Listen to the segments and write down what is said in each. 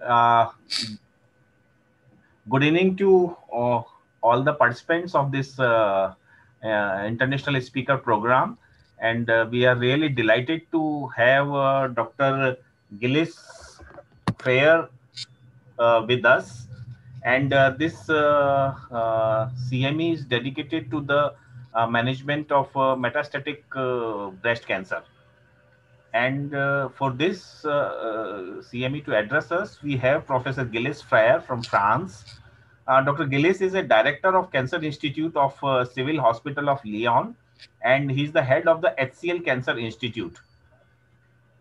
Uh, Good evening to all the participants of this international speaker program. And we are really delighted to have Dr. Gillis Fair with us. And this CME is dedicated to the management of metastatic breast cancer. And for this CME to address us, we have Professor Gilles Frère from France. Dr. Gilles is a director of Cancer Institute of Civil Hospital of Lyon, and he's the head of the HCL Cancer Institute.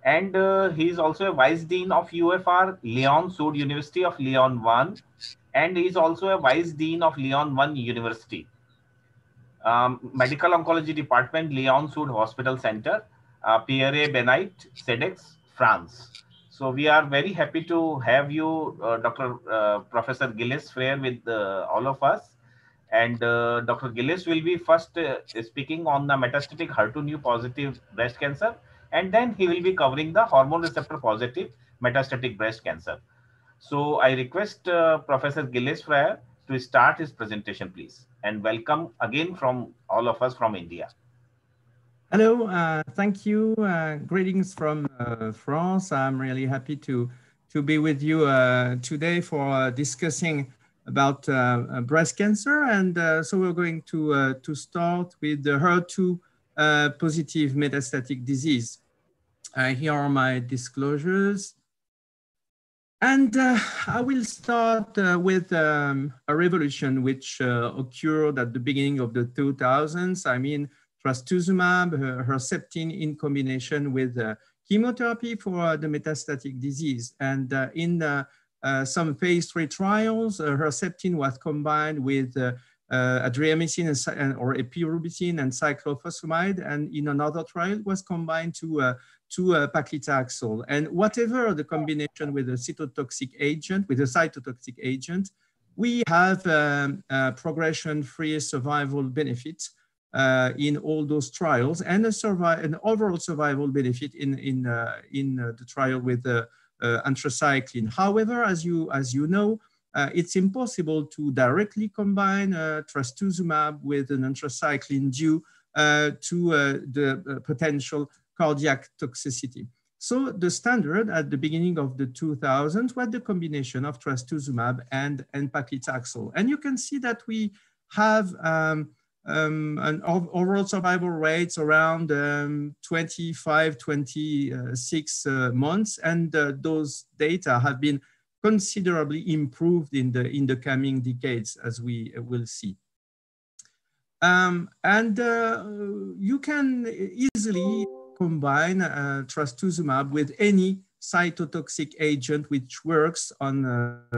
And he is also a vice dean of UFR Lyon Sud University of Lyon 1, and he is also a vice dean of Lyon 1 University. Medical Oncology Department, Lyon Sud Hospital Center, Pierre Benait, CEDEX, France. So we are very happy to have you, Dr. Professor Gilles Frère, with all of us. And Dr. Gilles will be first speaking on the metastatic HER2 positive breast cancer, and then he will be covering the hormone receptor positive metastatic breast cancer. So I request Professor Gilles Frère to start his presentation, please. And welcome again from all of us from India. Hello, thank you. Greetings from France. I'm really happy to be with you today for discussing about breast cancer. And so we're going to start with the HER2 positive metastatic disease. Here are my disclosures. And I will start with a revolution which occurred at the beginning of the 2000s. I mean, trastuzumab, Herceptin in combination with chemotherapy for the metastatic disease. And in some phase 3 trials, Herceptin was combined with adriamycin or epirubicin and cyclophosphamide, and in another trial was combined to paclitaxel. And whatever the combination with a cytotoxic agent, we have progression-free survival benefits in all those trials, and an overall survival benefit in the trial with anthracycline. However, as you know, it's impossible to directly combine trastuzumab with an anthracycline due to the potential cardiac toxicity. So the standard at the beginning of the 2000s was the combination of trastuzumab and paclitaxel. And you can see that we have an overall survival rates around 25, 26 months. And those data have been considerably improved in the coming decades, as we will see. You can easily combine trastuzumab with any cytotoxic agent which works on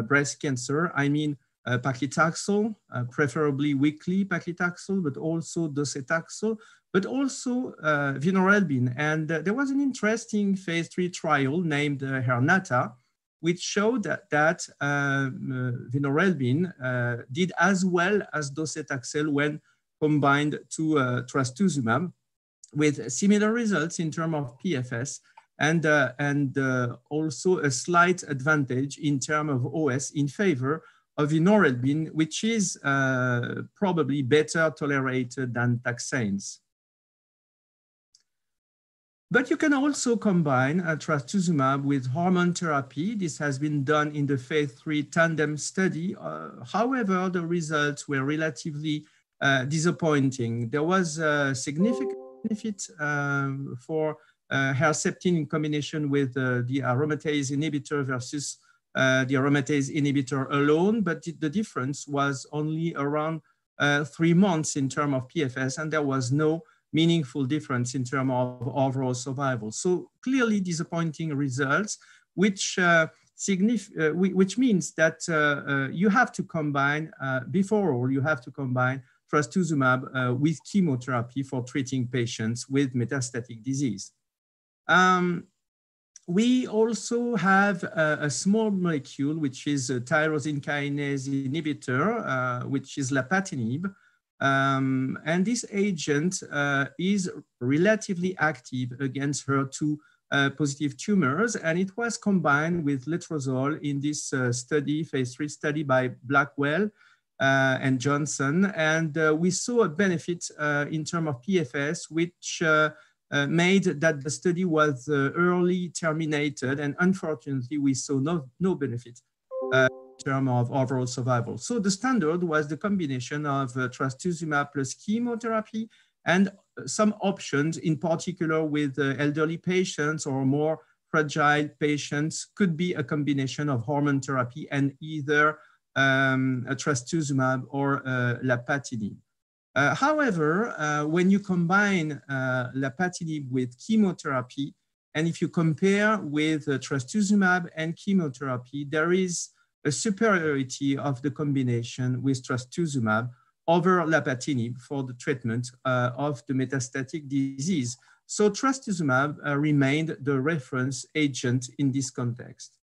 breast cancer. I mean, paclitaxel, preferably weekly paclitaxel, but also docetaxel, but also vinorelbine. And there was an interesting phase 3 trial named HERNATA, which showed that vinorelbine did as well as docetaxel when combined to trastuzumab, with similar results in terms of PFS and also a slight advantage in terms of OS in favor of vinorelbine, which is probably better tolerated than taxanes. But you can also combine trastuzumab with hormone therapy. This has been done in the phase 3 tandem study. However, the results were relatively disappointing. There was a significant benefit for Herceptin in combination with the aromatase inhibitor versus the aromatase inhibitor alone, but the difference was only around 3 months in terms of PFS, and there was no meaningful difference in terms of overall survival. So clearly disappointing results, which means that you have to combine, before all, you have to combine trastuzumab with chemotherapy for treating patients with metastatic disease. We also have a small molecule, which is a tyrosine kinase inhibitor, which is lapatinib. And this agent is relatively active against HER2 positive tumors, and it was combined with letrozole in this study, phase 3 study by Blackwell and Johnson. And we saw a benefit in terms of PFS, which made that the study was early terminated, and unfortunately we saw no benefit in terms of overall survival. So the standard was the combination of trastuzumab plus chemotherapy, and some options, in particular with elderly patients or more fragile patients, could be a combination of hormone therapy and either a trastuzumab or lapatinib. However, when you combine lapatinib with chemotherapy, and if you compare with trastuzumab and chemotherapy, there is a superiority of the combination with trastuzumab over lapatinib for the treatment of the metastatic disease. So trastuzumab remained the reference agent in this context.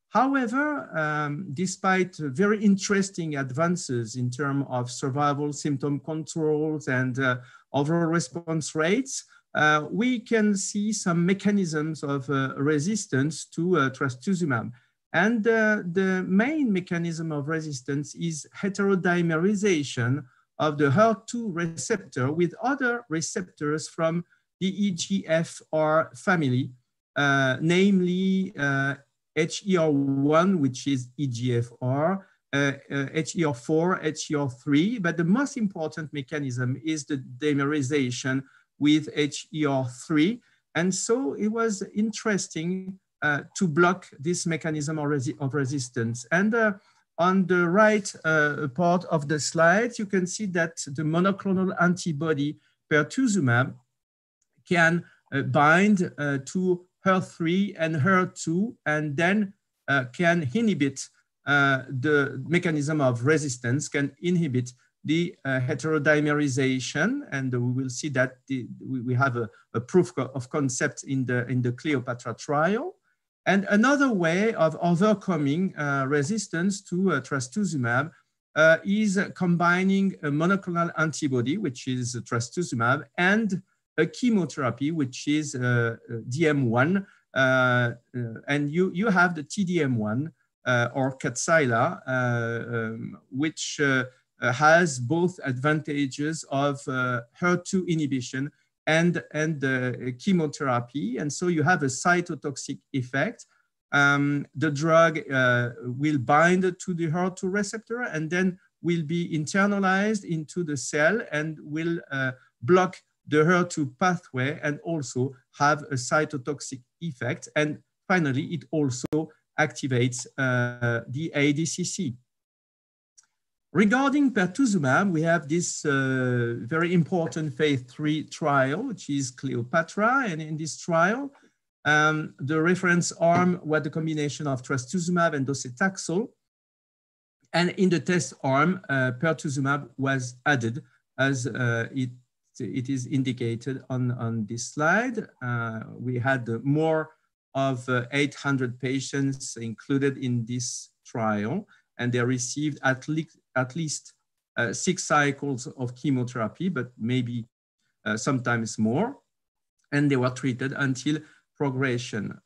However, despite very interesting advances in terms of survival, symptom controls, and overall response rates, we can see some mechanisms of resistance to trastuzumab. And the main mechanism of resistance is heterodimerization of the HER2 receptor with other receptors from the EGFR family, namely HER1, which is EGFR, HER4, HER3, but the most important mechanism is the dimerization with HER3. And so it was interesting to block this mechanism of resistance. And on the right part of the slide, you can see that the monoclonal antibody pertuzumab can bind to HER3 and HER2, and then can inhibit the mechanism of resistance, can inhibit the heterodimerization, and we will see that we have a proof of concept in the Cleopatra trial. And another way of overcoming resistance to trastuzumab is combining a monoclonal antibody, which is trastuzumab, and a chemotherapy, which is DM1, and you have the TDM1 or Kadcyla, which has both advantages of HER2 inhibition and chemotherapy, and so you have a cytotoxic effect. The drug will bind to the HER2 receptor and then will be internalized into the cell and will block the HER2 pathway and also have a cytotoxic effect. And finally, it also activates the ADCC. Regarding pertuzumab, we have this very important phase 3 trial, which is Cleopatra. And in this trial, the reference arm was the combination of trastuzumab and docetaxel. And in the test arm, pertuzumab was added as it is indicated on this slide. We had more of 800 patients included in this trial, and they received at least 6 cycles of chemotherapy, but maybe sometimes more, and they were treated until progression.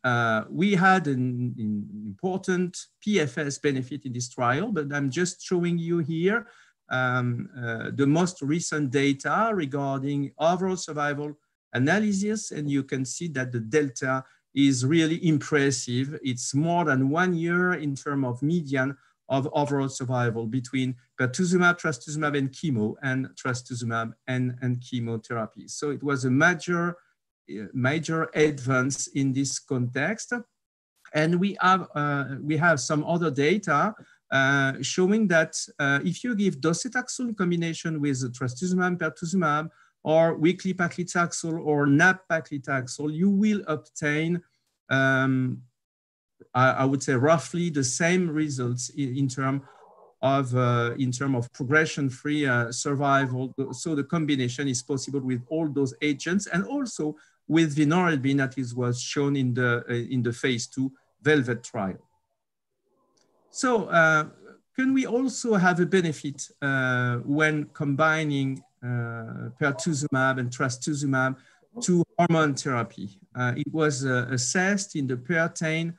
We had an important PFS benefit in this trial, but I'm just showing you here the most recent data regarding overall survival analysis, and you can see that the delta is really impressive. It's more than 1 year in terms of median of overall survival between pertuzumab, trastuzumab, and chemo, and trastuzumab and chemotherapy. So it was a major advance in this context. And we have some other data showing that if you give docetaxel in combination with trastuzumab, pertuzumab, or weekly paclitaxel or nab-paclitaxel, you will obtain, I would say, roughly the same results in terms of progression-free survival. So the combination is possible with all those agents, and also with vinorelbine, that was shown in the phase 2 Velvet trial. So can we also have a benefit when combining pertuzumab and trastuzumab to hormone therapy. It was assessed in the PERTAIN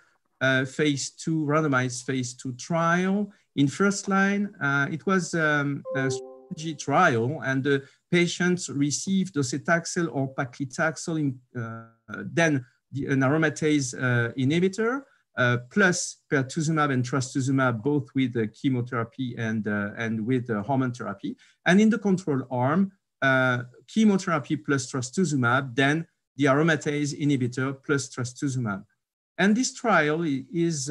phase 2, randomized phase 2 trial. In first line, it was a strategy trial, and the patients received docetaxel or paclitaxel, then an aromatase inhibitor, plus pertuzumab and trastuzumab, both with chemotherapy and with hormone therapy. And in the control arm, chemotherapy plus trastuzumab, then the aromatase inhibitor plus trastuzumab. And this trial is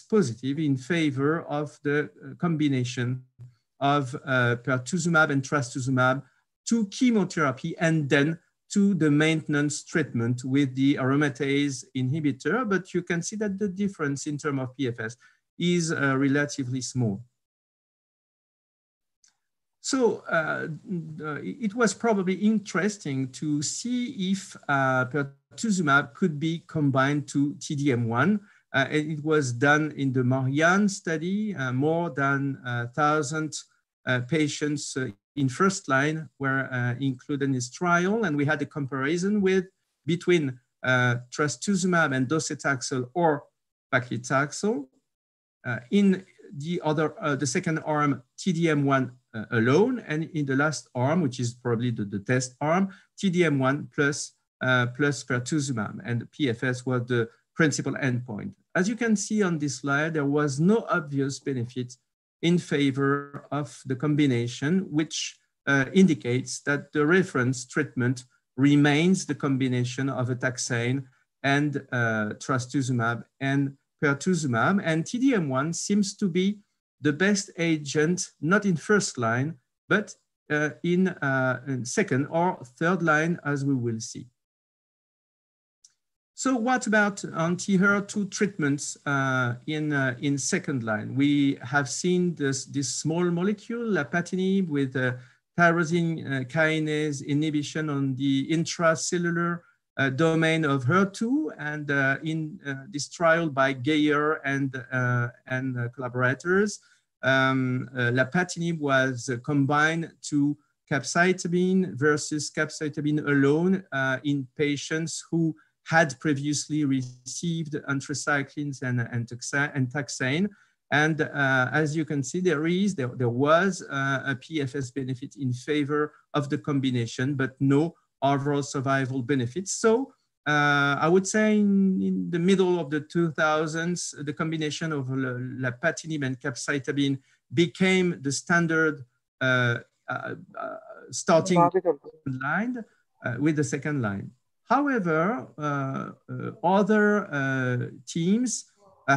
positive in favor of the combination of pertuzumab and trastuzumab to chemotherapy and then to the maintenance treatment with the aromatase inhibitor. But you can see that the difference in terms of PFS is relatively small. So it was probably interesting to see if pertuzumab could be combined to T-DM1. It was done in the Marianne study. More than 1,000 patients in first line were included in this trial. And we had a comparison between trastuzumab and docetaxel or paclitaxel. In the second arm, T-DM1 alone, and in the last arm, which is probably the test arm, T-DM1 plus pertuzumab, and PFS was the principal endpoint. As you can see on this slide, there was no obvious benefit in favor of the combination, which indicates that the reference treatment remains the combination of a taxane and trastuzumab and pertuzumab, and T-DM1 seems to be the best agent, not in first line, but in second or third line, as we will see. So what about anti-HER2 treatments in second line? We have seen this small molecule, lapatinib, with tyrosine kinase inhibition on the intracellular domain of HER2, and in this trial by Geyer and collaborators, lapatinib was combined to capecitabine versus capecitabine alone in patients who had previously received anthracyclines and taxane. And as you can see, there was a PFS benefit in favor of the combination, but no overall survival benefits. So I would say in the middle of the 2000s, the combination of lapatinib and capecitabine became the standard starting line with the second line. However, other teams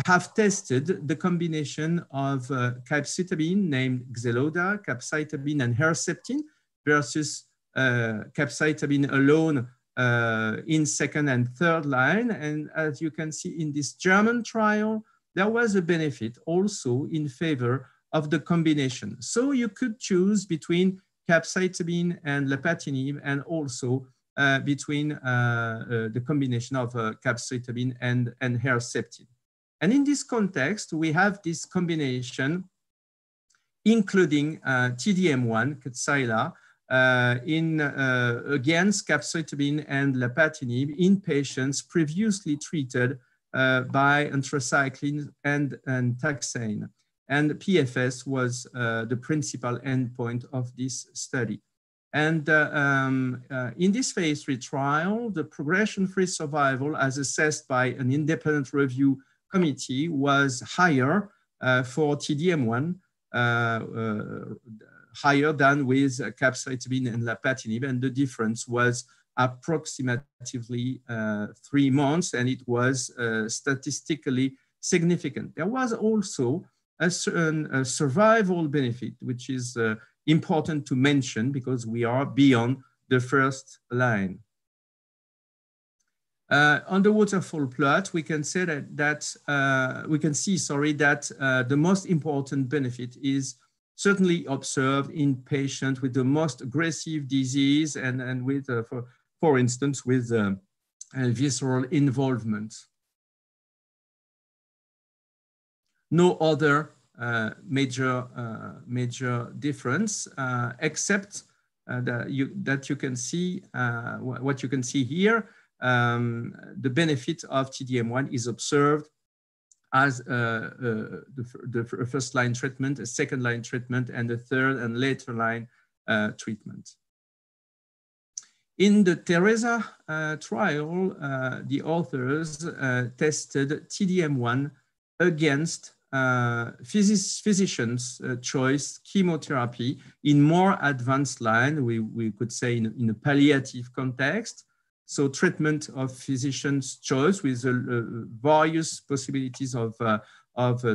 have tested the combination of capecitabine, named Xeloda, capecitabine and Herceptin, versus capecitabine alone in second and third line. And as you can see in this German trial, there was a benefit also in favor of the combination. So you could choose between capecitabine and lapatinib, and also between the combination of capecitabine and Herceptin. And in this context, we have this combination, including T-DM1, Kadcyla, against capecitabine and lapatinib in patients previously treated by anthracycline and taxane. And PFS was the principal endpoint of this study. And in this phase 3 trial, the progression-free survival, as assessed by an independent review committee, was higher for T-DM1, higher than with capecitabine and lapatinib, and the difference was approximately 3 months, and it was statistically significant. There was also a survival benefit, which is important to mention because we are beyond the first line. On the waterfall plot, we can say that the most important benefit is certainly observed in patients with the most aggressive disease and with, for instance, with visceral involvement. No other major difference except that you can see, what you can see here, the benefit of T-DM1 is observed as the first line treatment, a second line treatment, and a third and later line treatment. In the Teresa trial, the authors tested T-DM1 against physicians' choice chemotherapy in more advanced line, we could say in a palliative context. So treatment of physician's choice with various possibilities of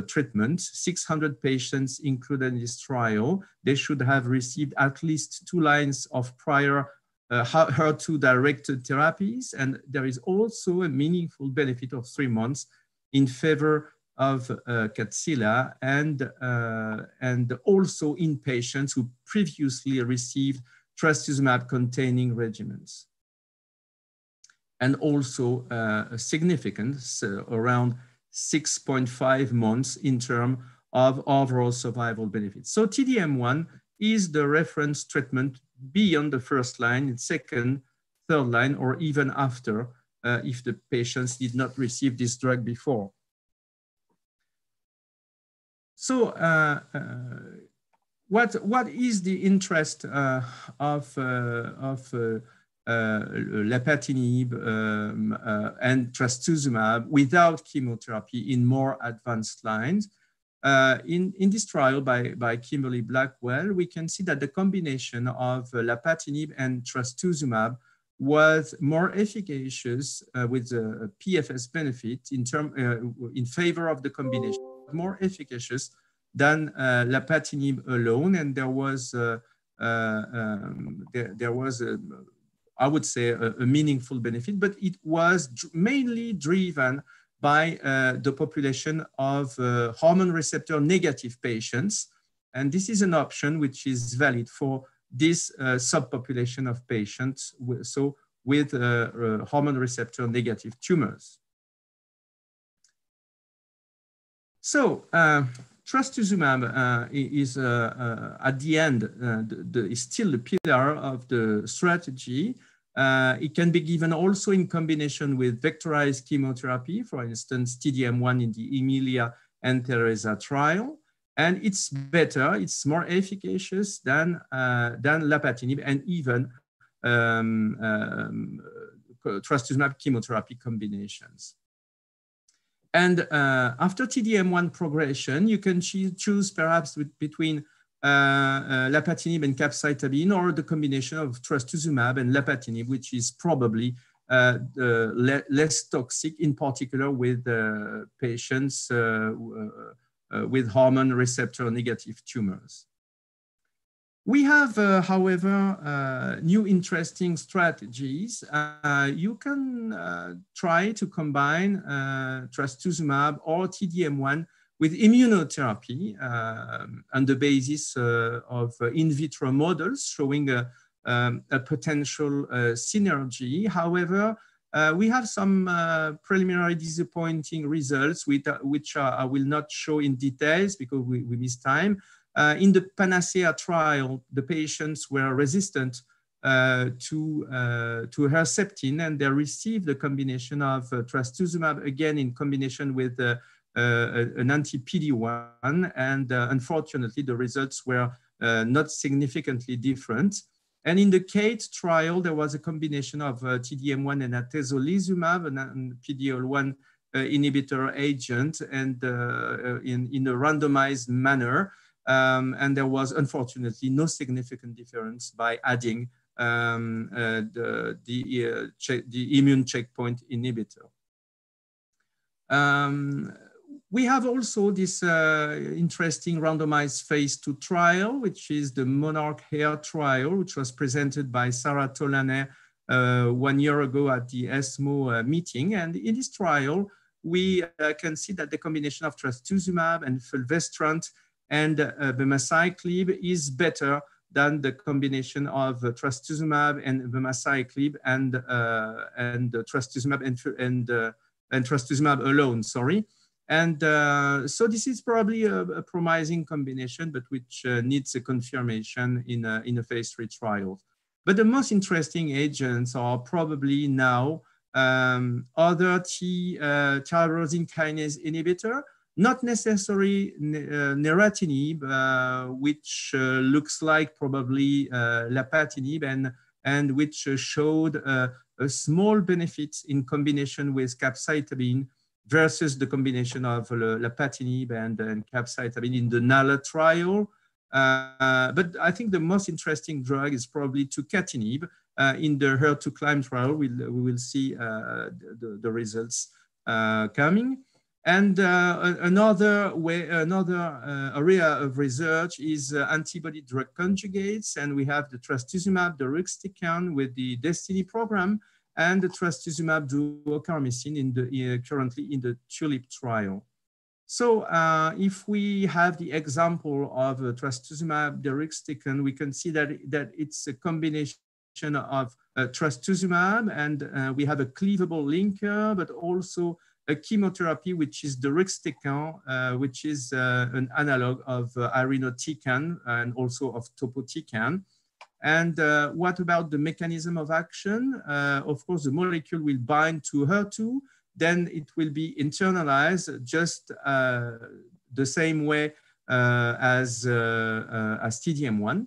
treatment. 600 patients included in this trial. They should have received at least 2 lines of prior HER2-directed therapies. And there is also a meaningful benefit of 3 months in favor of Kadcyla and also in patients who previously received trastuzumab-containing regimens. And also a significance around 6.5 months in terms of overall survival benefits. So T-DM1 is the reference treatment beyond the first line, second, third line, or even after, if the patients did not receive this drug before. So what is the interest of lapatinib and trastuzumab without chemotherapy in more advanced lines? In this trial by Kimberly Blackwell, we can see that the combination of lapatinib and trastuzumab was more efficacious with a PFS benefit in favor of the combination, more efficacious than lapatinib alone, and there was I would say a meaningful benefit, but it was mainly driven by the population of hormone receptor negative patients. And this is an option which is valid for this subpopulation of patients with hormone receptor negative tumors. So trastuzumab is at the end is still the pillar of the strategy. It can be given also in combination with vectorized chemotherapy, for instance, T-DM1 in the Emilia and Teresa trial. And it's better, it's more efficacious than lapatinib and even trastuzumab chemotherapy combinations. And after T-DM1 progression, you can choose perhaps between lapatinib and capecitabine, or the combination of trastuzumab and lapatinib, which is probably less toxic, in particular with patients with hormone receptor negative tumors. We have, however, new interesting strategies. You can try to combine trastuzumab or T-DM1 with immunotherapy on the basis of in vitro models showing a potential synergy. However, we have some preliminary disappointing results, which I will not show in details because we miss time. In the Panacea trial, the patients were resistant to Herceptin, and they received a combination of trastuzumab, again in combination with an anti-PD-1, and unfortunately the results were not significantly different. And in the Kate trial, there was a combination of T-DM1 and atezolizumab, an PD-L1 inhibitor agent, and in a randomized manner. And there was unfortunately no significant difference by adding the immune checkpoint inhibitor. We have also this interesting randomized phase 2 trial, which is the Monarch Hair trial, which was presented by Sarah Tolanet 1 year ago at the ESMO meeting. And in this trial, we can see that the combination of trastuzumab and fulvestrant and abemaciclib is better than the combination of trastuzumab and abemaciclib and trastuzumab and trastuzumab alone, sorry. And so this is probably a promising combination, but which needs a confirmation in a phase 3 trial. But the most interesting agents are probably now other tyrosine kinase inhibitor, not necessarily neratinib, which looks like probably lapatinib, and which showed a small benefit in combination with capecitabine versus the combination of lapatinib and capecitabine in the NALA trial. But I think the most interesting drug is probably tucatinib. In the HER2 CLIMB trial, we will see the results coming. And another area of research is antibody drug conjugates, and we have the trastuzumab deruxtecan with the DESTINY program, and the trastuzumab duocarmycin currently in the TULIP trial. So if we have the example of trastuzumab deruxtecan, we can see that it's a combination of trastuzumab, and we have a cleavable linker, but also a chemotherapy, which is deruxtecan, which is an analog of irinotecan and also of topotecan. And what about the mechanism of action? Of course, the molecule will bind to HER2, then it will be internalized just the same way as TDM1.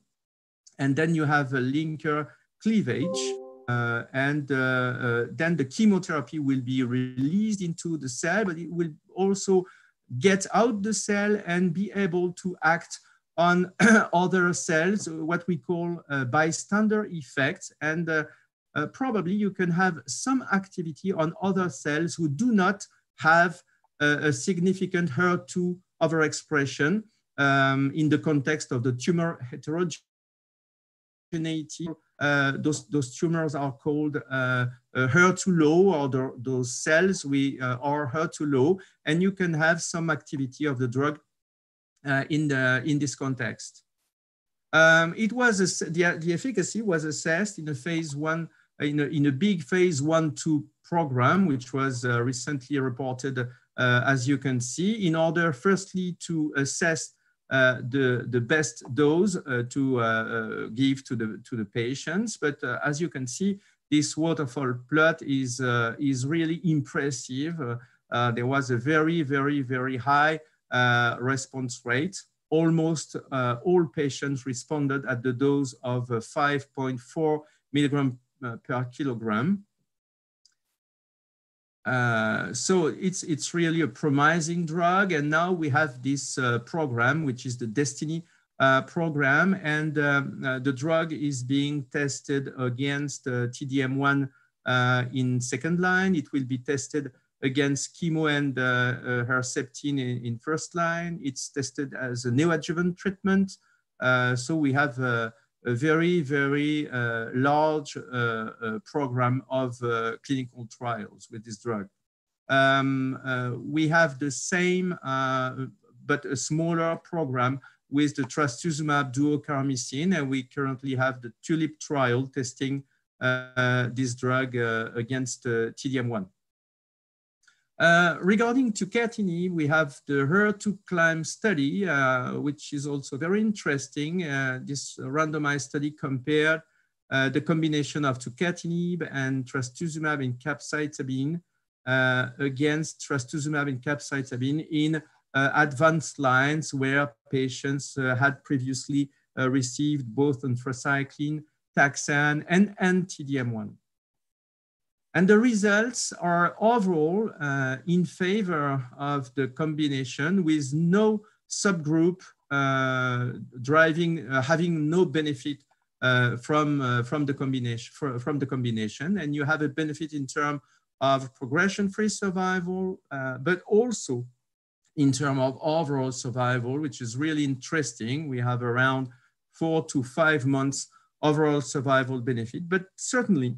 And then you have a linker cleavage, and then the chemotherapy will be released into the cell, but it will also get out the cell and be able to act on other cells, what we call bystander effects. And probably you can have some activity on other cells who do not have a significant HER2 overexpression in the context of the tumor heterogeneity. Those tumors are called HER2 low, or those cells are HER2 low, and you can have some activity of the drug in this context. The efficacy was assessed in a phase 1, in a big phase 1/2 program, which was recently reported, as you can see, in order firstly to assess the best dose to give to the patients. But as you can see, this waterfall plot is really impressive. There was a very, very, very high response rate. Almost all patients responded at the dose of 5.4 milligram per kilogram. So it's really a promising drug. And now we have this program, which is the DESTINY program. And the drug is being tested against TDM1 in second line. It will be tested against chemo and Herceptin in first line. It's tested as a neoadjuvant treatment. So we have a very, very large program of clinical trials with this drug. We have the same, but a smaller program with the trastuzumab duocarmycin, and we currently have the TULIP trial testing this drug against TDM1. Regarding tucatinib, we have the HER2 CLIMB study, which is also very interesting. This randomized study compared the combination of tucatinib and trastuzumab and capecitabine against trastuzumab and capecitabine in advanced lines where patients had previously received both anthracycline, taxane, and TDM1. And the results are overall in favor of the combination, with no subgroup having no benefit from the combination. And you have a benefit in terms of progression-free survival, but also in terms of overall survival, which is really interesting. We have around 4 to 5 months overall survival benefit, but certainly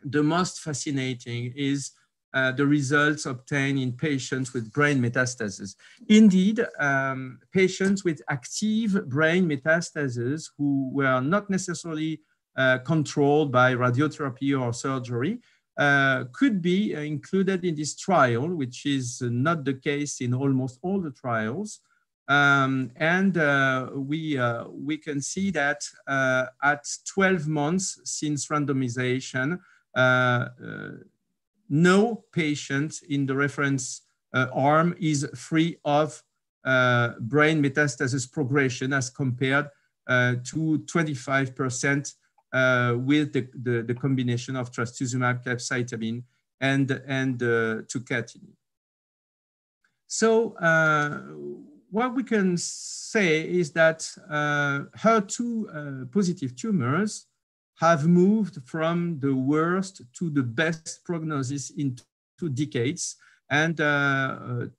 the most fascinating is the results obtained in patients with brain metastases. Indeed, patients with active brain metastases who were not necessarily controlled by radiotherapy or surgery could be included in this trial, which is not the case in almost all the trials. We can see that at 12 months since randomization, no patient in the reference arm is free of brain metastasis progression as compared to 25% with the combination of trastuzumab, capecitabine, and tucatinib. So what we can say is that HER2 positive tumors have moved from the worst to the best prognosis in 2 decades. And to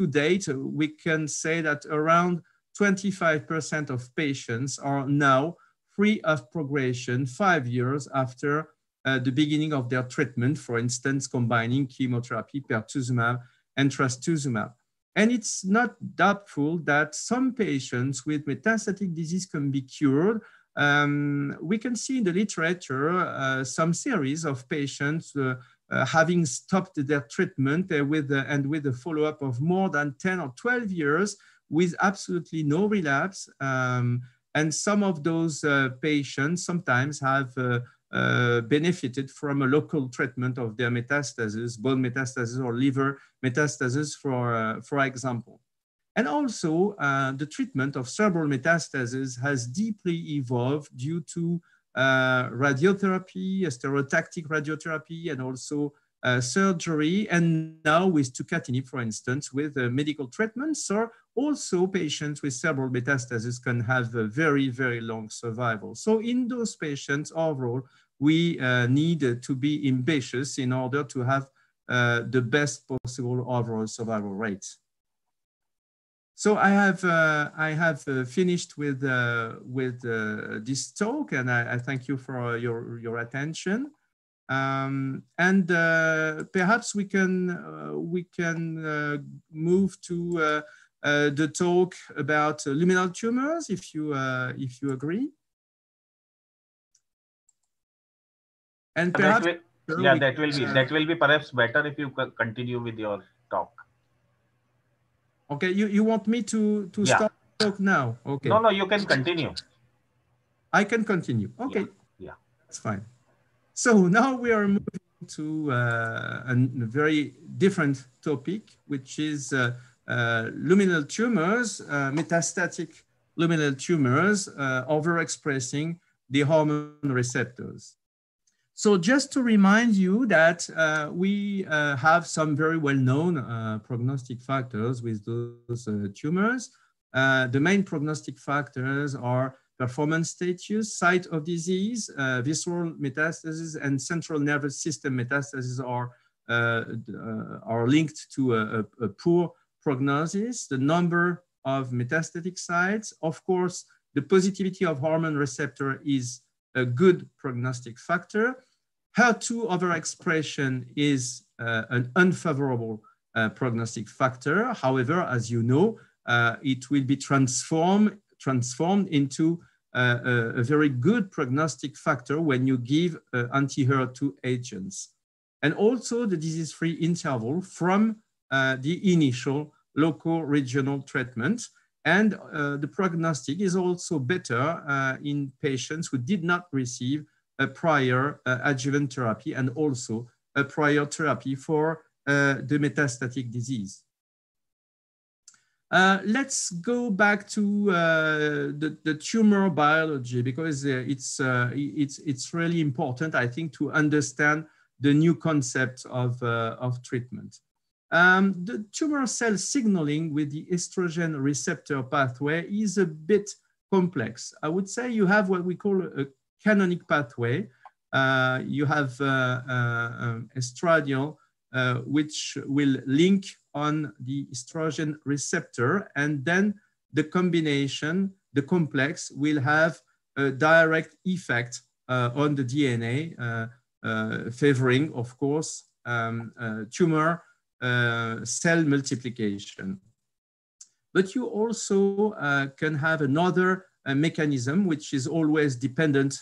date, we can say that around 25% of patients are now free of progression 5 years after the beginning of their treatment, for instance, combining chemotherapy, pertuzumab, and trastuzumab. And it's not doubtful that some patients with metastatic disease can be cured. We can see in the literature some series of patients having stopped their treatment with a follow-up of more than 10 or 12 years with absolutely no relapse. And some of those patients sometimes have benefited from a local treatment of their metastasis, bone metastasis or liver metastasis, for example. And also, the treatment of cerebral metastasis has deeply evolved due to radiotherapy, stereotactic radiotherapy, and also surgery. And now with tucatinib, for instance, with medical treatments, so also patients with cerebral metastasis can have a very, very long survival. So in those patients, overall, we need to be ambitious in order to have the best possible overall survival rates. So I have finished with this talk, and I thank you for your attention. Perhaps we can move to the talk about luminal tumors, if you agree. And perhaps that will be perhaps better if you continue with your talk. Okay, you want me to stop the talk now? Okay. No, you can continue. I can continue. Okay. Yeah. That's fine. So now we are moving to a very different topic, which is luminal tumors, metastatic luminal tumors overexpressing the hormone receptors. So just to remind you that we have some very well-known prognostic factors with those tumors. The main prognostic factors are performance status, site of disease, visceral metastasis, and central nervous system metastasis are linked to a poor prognosis. The number of metastatic sites, of course, the positivity of hormone receptor is a good prognostic factor. HER2 overexpression is an unfavorable prognostic factor. However, as you know, it will be transformed into a very good prognostic factor when you give anti-HER2 agents. And also the disease-free interval from the initial local regional treatment. And the prognostic is also better in patients who did not receive a prior adjuvant therapy and also a prior therapy for the metastatic disease. Let's go back to the tumor biology, because it's really important, I think, to understand the new concept of treatment. The tumor cell signaling with the estrogen receptor pathway is a bit complex. I would say you have what we call a canonic pathway. You have estradiol, which will link on the estrogen receptor, and then the combination, the complex, will have a direct effect on the DNA, favoring, of course, tumor cell multiplication. But you also can have another mechanism which is always dependent,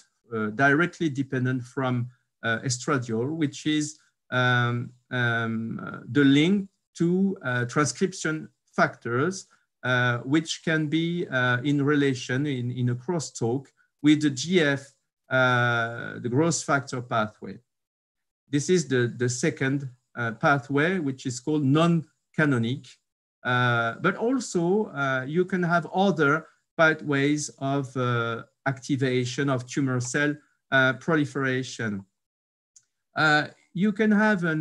directly dependent from estradiol, which is the link to transcription factors, which can be in relation, in a crosstalk with the GF, the growth factor pathway. This is the second pathway, which is called non-canonic. But also, you can have other pathways of activation of tumor cell proliferation. You can have a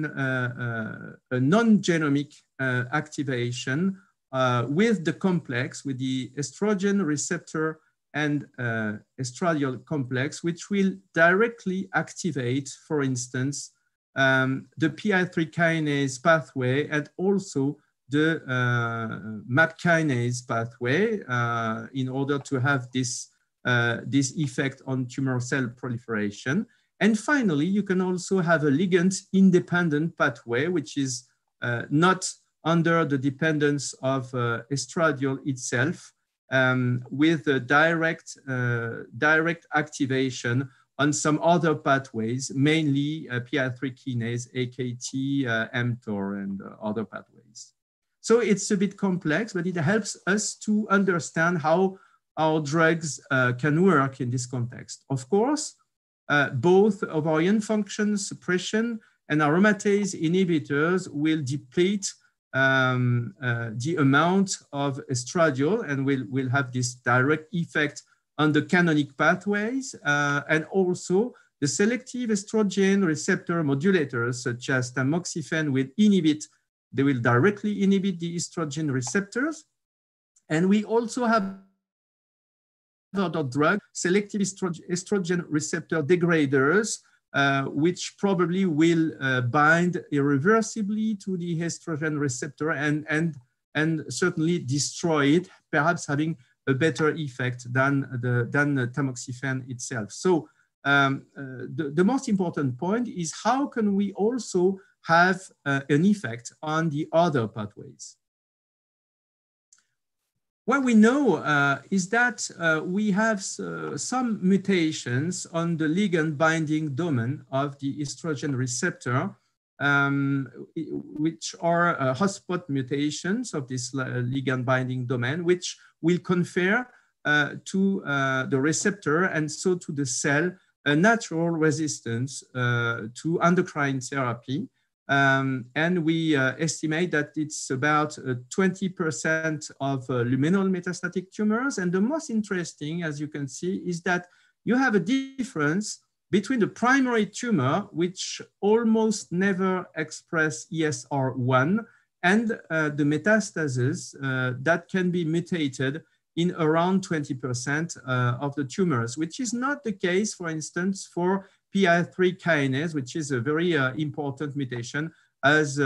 non-genomic activation with the complex, with the estrogen receptor and estradiol complex, which will directly activate, for instance, the PI3 kinase pathway and also the MAP kinase pathway in order to have this, this effect on tumor cell proliferation. And finally, you can also have a ligand-independent pathway, which is not under the dependence of estradiol itself, with a direct activation on some other pathways, mainly PI3 kinase, AKT, mTOR, and other pathways. So it's a bit complex, but it helps us to understand how our drugs can work in this context. Of course, both ovarian function suppression and aromatase inhibitors will deplete the amount of estradiol and will have this direct effect on the canonic pathways, and also the selective estrogen receptor modulators such as tamoxifen will inhibit, they will directly inhibit the estrogen receptors. And we also have other drug, selective estrogen receptor degraders, which probably will bind irreversibly to the estrogen receptor and certainly destroy it, perhaps having a better effect than the tamoxifen itself. So the most important point is how can we also have an effect on the other pathways? What we know is that we have some mutations on the ligand binding domain of the estrogen receptor, which are hotspot mutations of this ligand binding domain, which will confer to the receptor and so to the cell a natural resistance to endocrine therapy. And we estimate that it's about 20% of luminal metastatic tumors. And the most interesting, as you can see, is that you have a difference between the primary tumor, which almost never express ESR1, and the metastases that can be mutated in around 20% of the tumors, which is not the case, for instance, for PI3 kinase, which is a very important mutation, as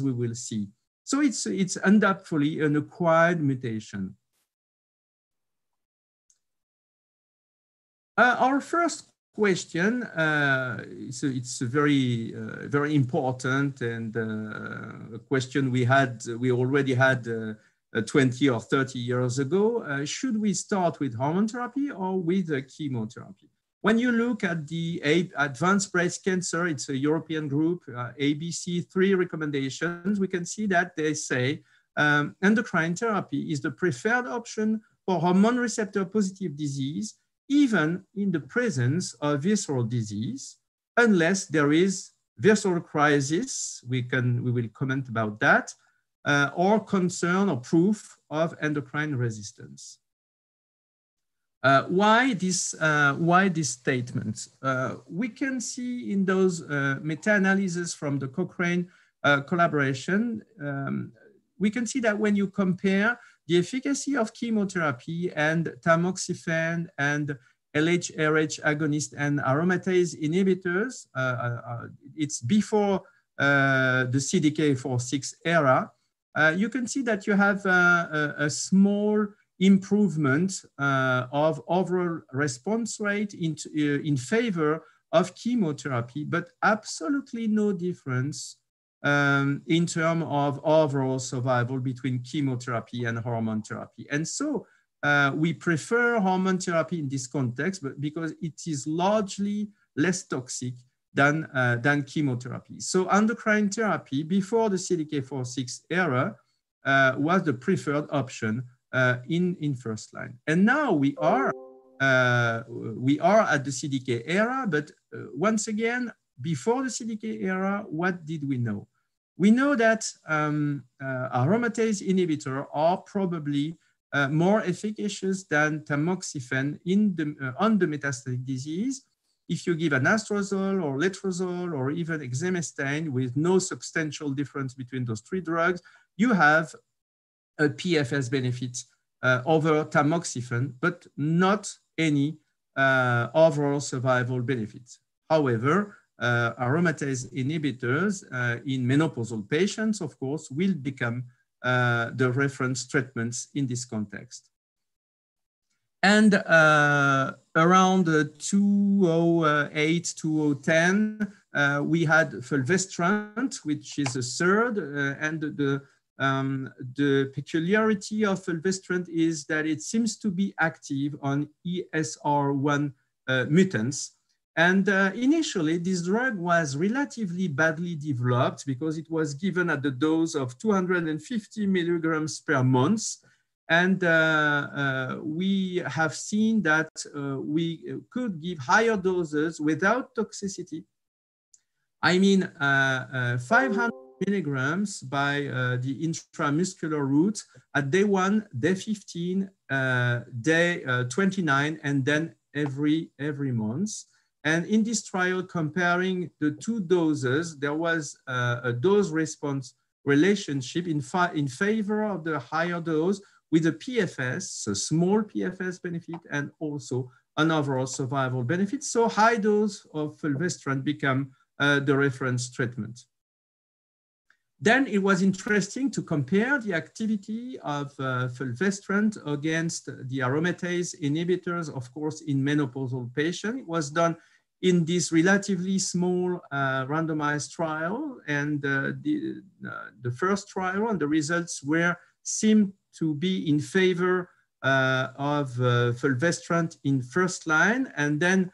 we will see. So it's undoubtedly an acquired mutation. Our first question, it's a very important and a question we already had 20 or 30 years ago. Should we start with hormone therapy or with chemotherapy? When you look at the advanced breast cancer, it's a European group, ABC3 recommendations, we can see that they say endocrine therapy is the preferred option for hormone receptor positive disease, even in the presence of visceral disease, unless there is visceral crisis, we will comment about that, or concern or proof of endocrine resistance. Why this statement? We can see in those meta-analyses from the Cochrane collaboration, we can see that when you compare the efficacy of chemotherapy and tamoxifen and LHRH agonist and aromatase inhibitors, it's before the CDK4/6 era, you can see that you have a small improvement of overall response rate in favor of chemotherapy, but absolutely no difference in terms of overall survival between chemotherapy and hormone therapy. And so we prefer hormone therapy in this context, but because it is largely less toxic than chemotherapy. So endocrine therapy before the CDK4/6 era was the preferred option in first line. And now we are at the CDK era, but once again, before the CDK era, what did we know? We know that aromatase inhibitors are probably more efficacious than tamoxifen on the metastatic disease. If you give anastrozole or letrozole or even exemestane with no substantial difference between those three drugs, you have a PFS benefit over tamoxifen, but not any overall survival benefits. However, aromatase inhibitors in menopausal patients, of course, will become the reference treatments in this context. And around 2008, 2010, we had fulvestrant, which is a third, and the peculiarity of fulvestrant is that it seems to be active on ESR1 mutants. And initially, this drug was relatively badly developed because it was given at the dose of 250 milligrams per month. And we have seen that we could give higher doses without toxicity. I mean, 500 milligrams by the intramuscular route at day 1, day 15, day 29, and then every month. And in this trial, comparing the two doses, there was a dose-response relationship in favor of the higher dose with a PFS, a small PFS benefit, and also an overall survival benefit. So high dose of fulvestrant became the reference treatment. Then it was interesting to compare the activity of fulvestrant against the aromatase inhibitors, of course, in menopausal patients. It was done in this relatively small randomized trial, and the first trial and the results seemed to be in favor of fulvestrant in first line. And then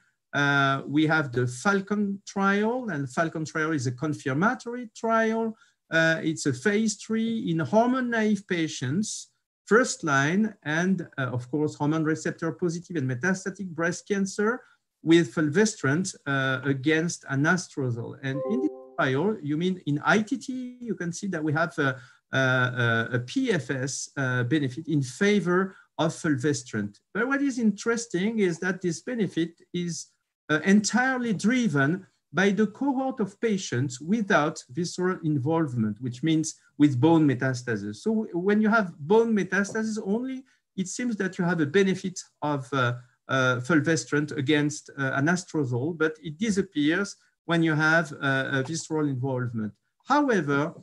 we have the Falcon trial, and Falcon trial is a confirmatory trial. It's a phase 3 in hormone-naive patients, first line, and of course, hormone receptor positive and metastatic breast cancer with fulvestrant against anastrozole. And in this trial, you mean in ITT, you can see that we have a PFS benefit in favor of fulvestrant. But what is interesting is that this benefit is entirely driven by the cohort of patients without visceral involvement, which means with bone metastasis. So when you have bone metastasis only, it seems that you have a benefit of fulvestrant against anastrozole, but it disappears when you have a visceral involvement. However,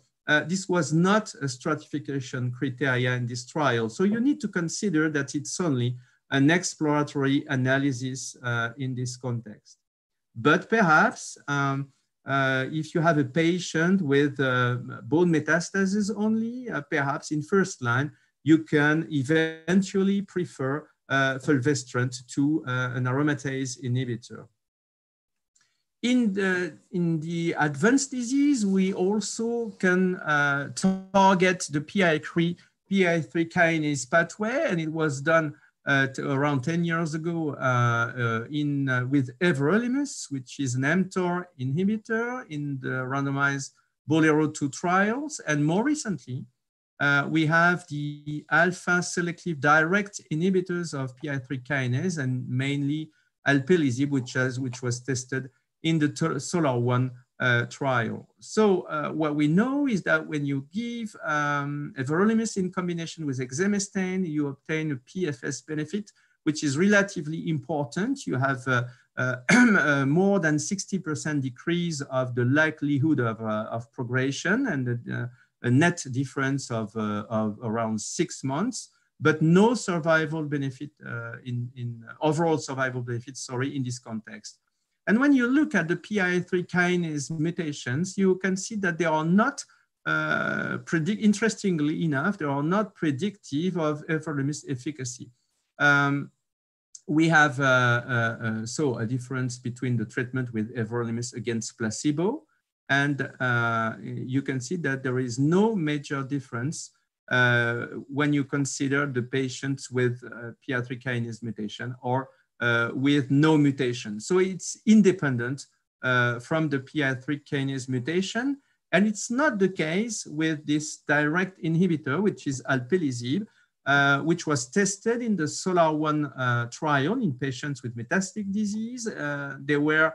this was not a stratification criteria in this trial. So you need to consider that it's only an exploratory analysis in this context. But perhaps if you have a patient with bone metastasis only, perhaps in first line, you can eventually prefer fulvestrant to an aromatase inhibitor. In the advanced disease, we also can target the PI3 kinase pathway, and it was done around 10 years ago with everolimus, which is an mTOR inhibitor in the randomized Bolero-2 trials. And more recently, we have the alpha selective direct inhibitors of PI3 kinase, and mainly alpelisib, which was tested in the SOLAR-1 trial. So what we know is that when you give everolimus in combination with exemestane, you obtain a PFS benefit, which is relatively important. You have more than 60% decrease of the likelihood of progression, and a net difference of around 6 months, but no survival benefit overall survival benefit, in this context. And when you look at the PI3 kinase mutations, you can see that they are not, interestingly enough, they are not predictive of everolimus efficacy. we have so a difference between the treatment with everolimus against placebo. And you can see that there is no major difference when you consider the patients with PI3 kinase mutation or with no mutation. So it's independent from the PI3 kinase mutation. And it's not the case with this direct inhibitor, which is alpelisib, which was tested in the SOLAR-1 trial in patients with metastatic disease. They were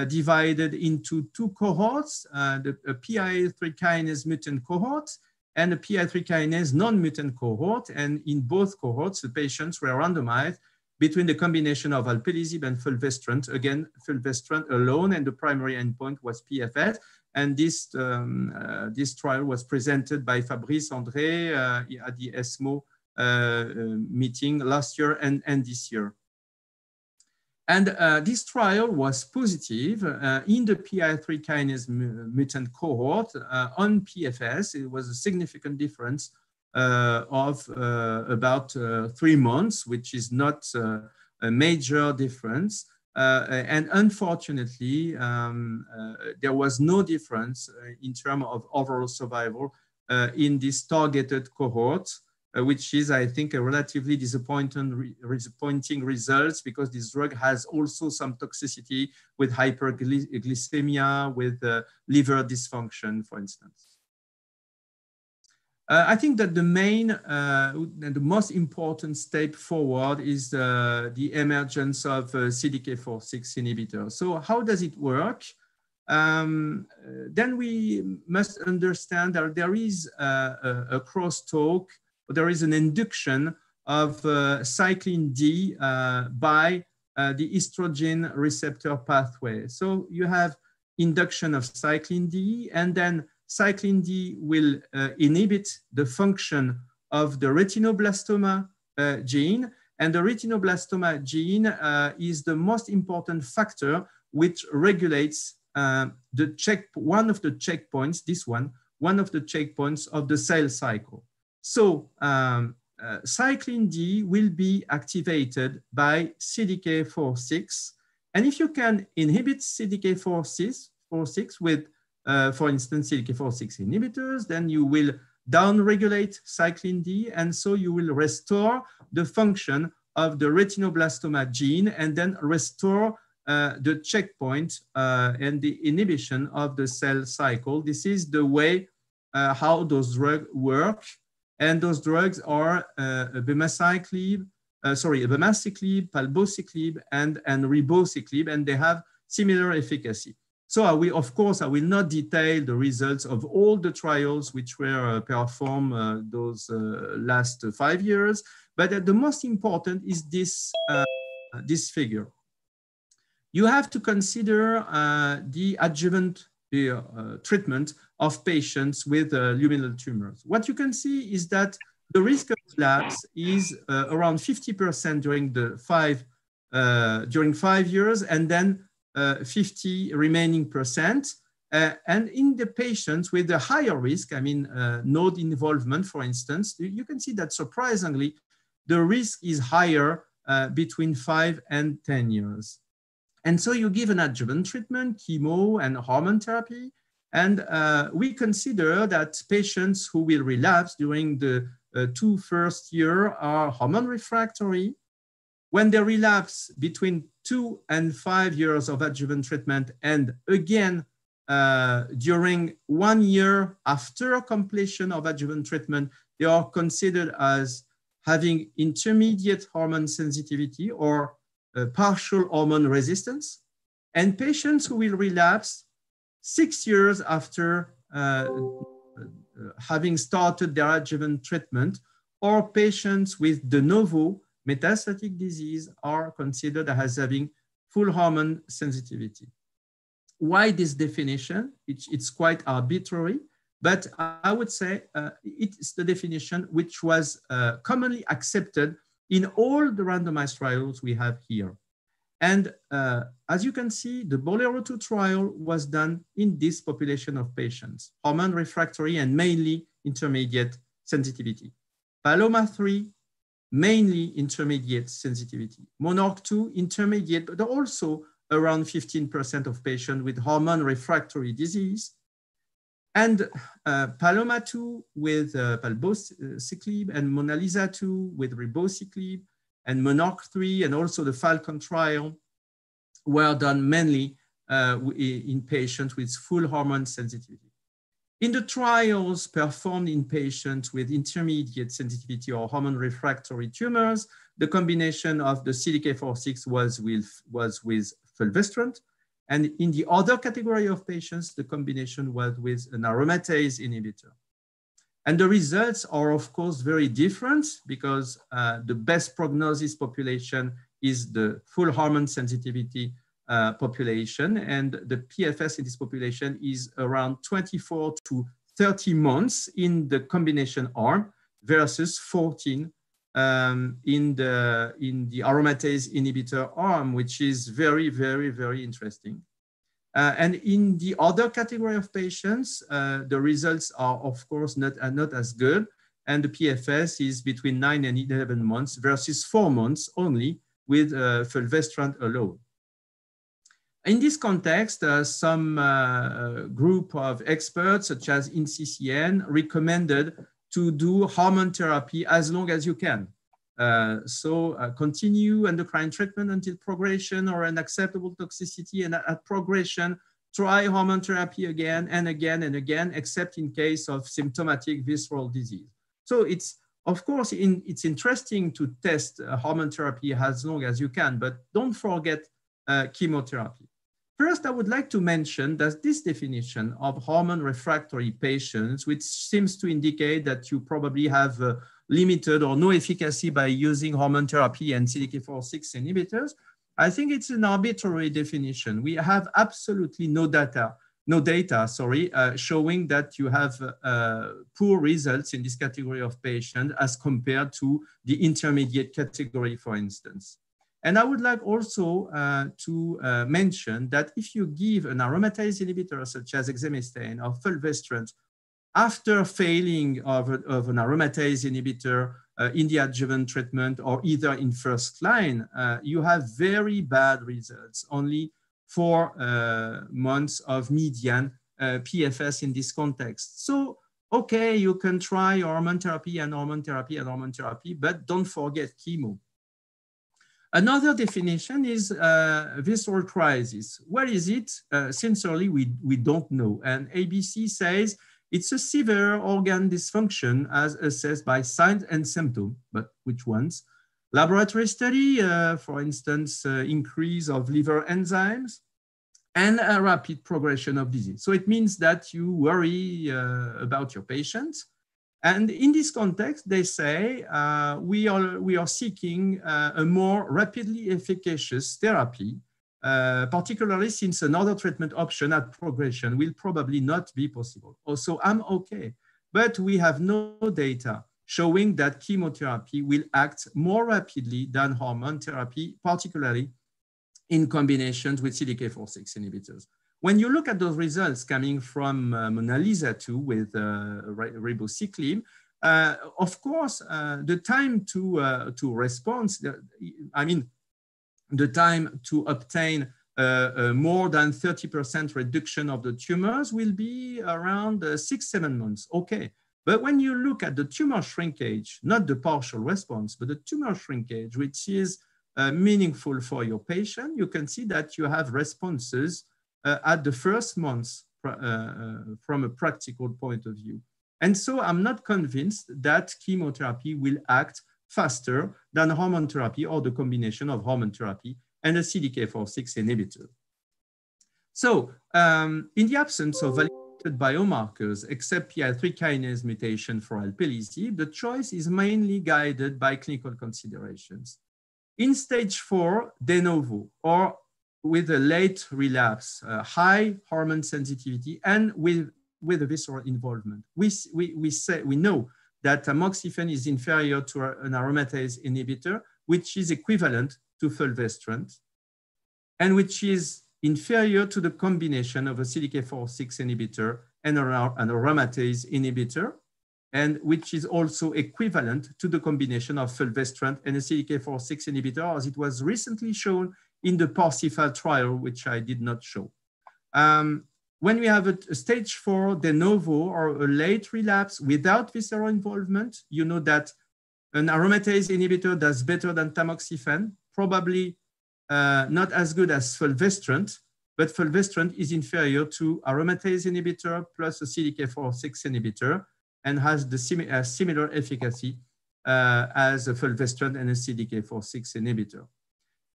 divided into two cohorts, the PI3 kinase mutant cohort and the PI3 kinase non-mutant cohort. And in both cohorts, the patients were randomized between the combination of alpelisib and fulvestrant, again, fulvestrant alone, and the primary endpoint was PFS. And this trial was presented by Fabrice André at the ESMO meeting last year and this year. And this trial was positive in the PI3 kinase mutant cohort on PFS. It was a significant difference of about 3 months, which is not a major difference. And unfortunately, there was no difference in terms of overall survival in this targeted cohort, which is, I think, a relatively disappointing results, because this drug has also some toxicity with hyperglycemia, with liver dysfunction, for instance. I think that the main and the most important step forward is the emergence of CDK4/6 inhibitor. So how does it work? Then we must understand that there is a crosstalk, there is an induction of cyclin D by the estrogen receptor pathway. So you have induction of cyclin D, and then cyclin D will inhibit the function of the retinoblastoma gene. And the retinoblastoma gene is the most important factor which regulates one of the checkpoints, one of the checkpoints of the cell cycle. So cyclin D will be activated by CDK4/6. And if you can inhibit CDK4/6 with, for instance, CDK4/6 inhibitors, then you will downregulate cyclin D, and so you will restore the function of the retinoblastoma gene and then restore the checkpoint and the inhibition of the cell cycle. This is the way how those drugs work. And those drugs are abemaciclib, palbociclib, and ribociclib, and they have similar efficacy. So of course, I will not detail the results of all the trials which were performed those last 5 years, but the most important is this, this figure. You have to consider the adjuvant treatment of patients with luminal tumors. What you can see is that the risk of relapse is around 50% during 5 years, and then 50 remaining percent. And in the patients with a higher risk, I mean, node involvement, for instance, you can see that surprisingly, the risk is higher between 5 and 10 years. And so you give an adjuvant treatment, chemo and hormone therapy, and we consider that patients who will relapse during the 2 first years are hormone refractory. When they relapse between 2 and 5 years of adjuvant treatment, and again, during 1 year after completion of adjuvant treatment, they are considered as having intermediate hormone sensitivity or partial hormone resistance. And patients who will relapse 6 years after having started their adjuvant treatment, or patients with de novo metastatic disease are considered as having full hormone sensitivity. Why this definition? It's quite arbitrary, but I would say it's the definition which was commonly accepted in all the randomized trials we have here. And as you can see, the Bolero-2 trial was done in this population of patients, hormone refractory and mainly intermediate sensitivity. Paloma-3 mainly intermediate sensitivity. Monarch 2, intermediate, but also around 15% of patients with hormone refractory disease. And Paloma 2 with palbociclib, and Mona Lisa 2 with ribociclib, and Monarch 3, and also the Falcon trial were done mainly in patients with full hormone sensitivity. In the trials performed in patients with intermediate sensitivity or hormone refractory tumors, the combination of the CDK4/6 was with fulvestrant. And in the other category of patients, the combination was with an aromatase inhibitor. And the results are, of course, very different because the best prognosis population is the full hormone sensitivity population. And the PFS in this population is around 24 to 30 months in the combination arm versus 14 in the aromatase inhibitor arm, which is very, very, very interesting. And in the other category of patients, the results are, of course, not as good. And the PFS is between 9 and 11 months versus 4 months only with fulvestrant alone. In this context, some group of experts, such as NCCN, recommended to do hormone therapy as long as you can. So continue endocrine treatment until progression or an acceptable toxicity, and at progression, try hormone therapy again and again and again, except in case of symptomatic visceral disease. So it's, of course, it's interesting to test hormone therapy as long as you can, but don't forget chemotherapy. First, I would like to mention that this definition of hormone refractory patients, which seems to indicate that you probably have limited or no efficacy by using hormone therapy and CDK4/6 inhibitors, I think it's an arbitrary definition. We have absolutely no data showing that you have poor results in this category of patients as compared to the intermediate category, for instance. And I would like also to mention that if you give an aromatase inhibitor such as exemestane or fulvestrant after failing of an aromatase inhibitor in the adjuvant treatment or either in first line, you have very bad results, only 4 months of median PFS in this context. So, okay, you can try hormone therapy and hormone therapy and hormone therapy, but don't forget chemo. Another definition is visceral crisis. What is it? Sincerely, we don't know. And ABC says it's a severe organ dysfunction as assessed by signs and symptoms, but which ones? Laboratory study, for instance, increase of liver enzymes, and a rapid progression of disease. So it means that you worry about your patients. And in this context, they say we are seeking a more rapidly efficacious therapy, particularly since another treatment option at progression will probably not be possible. Also, I'm okay, but we have no data showing that chemotherapy will act more rapidly than hormone therapy, particularly in combinations with CDK4/6 inhibitors. When you look at those results coming from Mona Lisa 2 with ribociclib, of course, the time to response, the time to obtain more than 30% reduction of the tumors will be around 6-7 months. Okay, but when you look at the tumor shrinkage, not the partial response, but the tumor shrinkage, which is meaningful for your patient, you can see that you have responses at the first months from a practical point of view. And so I'm not convinced that chemotherapy will act faster than hormone therapy or the combination of hormone therapy and a CDK4/6 inhibitor. So in the absence of validated biomarkers, except PI3 kinase mutation for alpelisib, the choice is mainly guided by clinical considerations. In stage 4, de novo, or with a late relapse, high hormone sensitivity, and with a visceral involvement. We know that tamoxifen is inferior to an aromatase inhibitor, which is equivalent to fulvestrant, and which is inferior to the combination of a CDK4/6 inhibitor and an aromatase inhibitor. and which is also equivalent to the combination of fulvestrant and a CDK4/6 inhibitor, as it was recently shown in the Parsifal trial, which I did not show. When we have a stage 4 de novo or a late relapse without visceral involvement, you know that an aromatase inhibitor does better than tamoxifen, probably not as good as fulvestrant, but fulvestrant is inferior to aromatase inhibitor plus a CDK4/6 inhibitor and has the similar efficacy as a fulvestrant and a CDK4/6 inhibitor.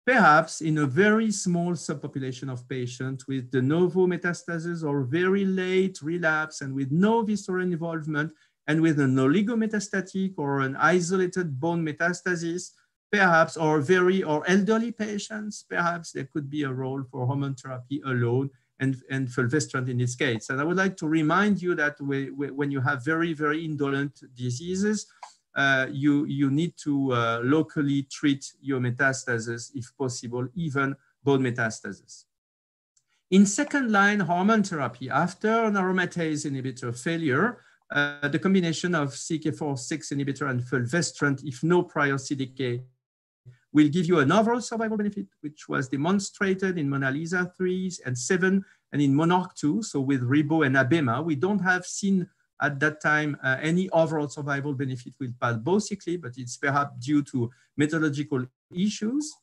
Perhaps in a very small subpopulation of patients with de novo metastasis or very late relapse and with no visceral involvement and with an oligometastatic or an isolated bone metastasis, perhaps, or elderly patients, perhaps there could be a role for hormone therapy alone and fulvestrant in this case. And I would like to remind you that when you have very, very indolent diseases, you need to locally treat your metastasis if possible, even bone metastasis. In second line hormone therapy, after an aromatase inhibitor failure, the combination of CDK4/6 inhibitor and fulvestrant, if no prior CDK, will give you an overall survival benefit, which was demonstrated in Mona Lisa 3 and 7 and in Monarch 2. So with Ribo and Abema, we don't have seen at that time any overall survival benefit with palbociclib, but it's perhaps due to methodological issues.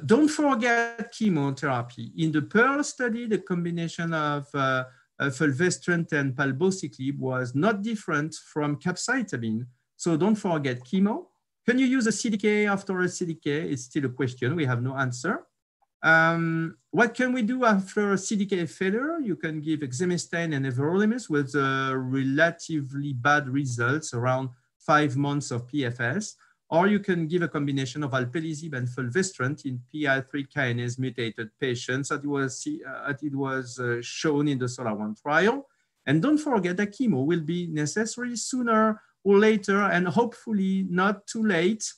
Don't forget chemotherapy. In the Pearl study, the combination of fulvestrant and palbociclib was not different from capecitabine. So don't forget chemo. Can you use a CDK after a CDK? It's still a question. We have no answer. What can we do after a CDK failure? You can give exemestane and everolimus with relatively bad results, around 5 months of PFS. Or you can give a combination of alpelisib and fulvestrant in PI3 kinase mutated patients, as it was shown in the SOLAR-1 trial. And don't forget that chemo will be necessary sooner or later, and hopefully not too late.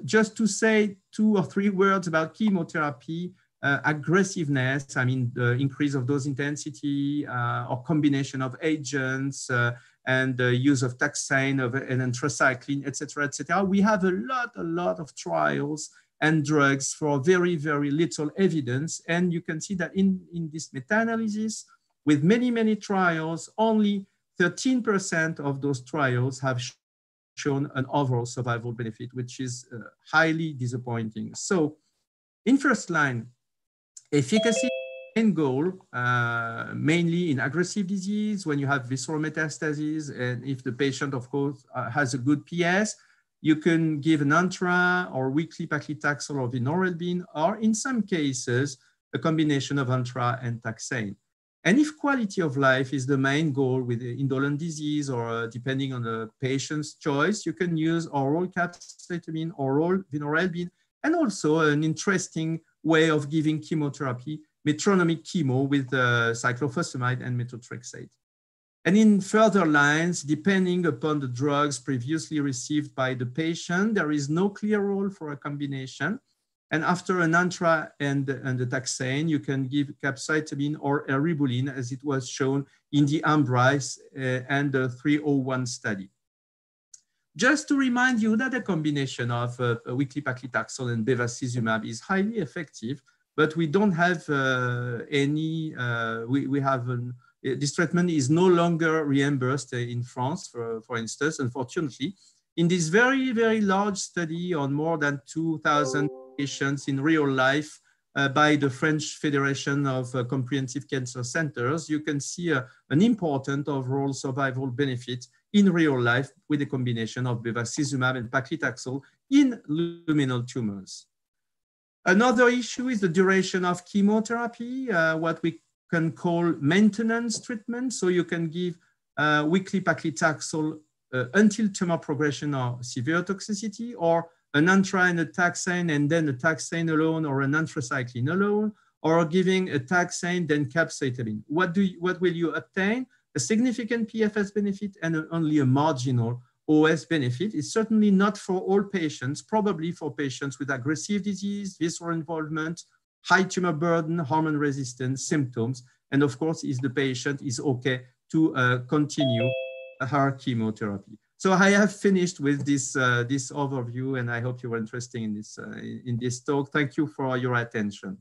Just to say 2 or 3 words about chemotherapy, aggressiveness, I mean, the increase of dose intensity or combination of agents and the use of taxane and anthracycline, et cetera. We have a lot of trials and drugs for very, very little evidence. And you can see that in this meta-analysis, with many trials, only 13% of those trials have shown an overall survival benefit, which is highly disappointing. So in first line, efficacy and goal, mainly in aggressive disease, when you have visceral metastases, and if the patient, of course, has a good PS, you can give an antra or weekly paclitaxel or vinorelbine, or in some cases, a combination of antra and taxane. And if quality of life is the main goal with indolent disease or depending on the patient's choice, you can use oral capecitabine, oral vinorelbine, and also an interesting way of giving chemotherapy, metronomic chemo with cyclophosphamide and methotrexate. And in further lines, depending upon the drugs previously received by the patient, there is no clear role for a combination. And after an antra and the taxane, you can give capecitabine or eribulin, as it was shown in the EMBRACE and the 301 study. Just to remind you that a combination of weekly paclitaxel and bevacizumab is highly effective, but we don't have this treatment is no longer reimbursed in France, for instance, unfortunately. In this very, very large study on more than 2,000 patients in real life by the French Federation of Comprehensive Cancer Centers, you can see an important overall survival benefit in real life with a combination of bevacizumab and paclitaxel in luminal tumors. Another issue is the duration of chemotherapy, what we can call maintenance treatment. So you can give weekly paclitaxel until tumor progression or severe toxicity, or an antra and a taxane and then a taxane alone, or an anthracycline alone, or giving a taxane then capecitabine. What will you obtain? A significant PFS benefit and only a marginal OS benefit. Is certainly not for all patients, probably for patients with aggressive disease, visceral involvement, high tumor burden, hormone resistance symptoms, and of course, if the patient is okay to continue her chemotherapy. So I have finished with this overview, and I hope you were interested in this talk. Thank you for your attention.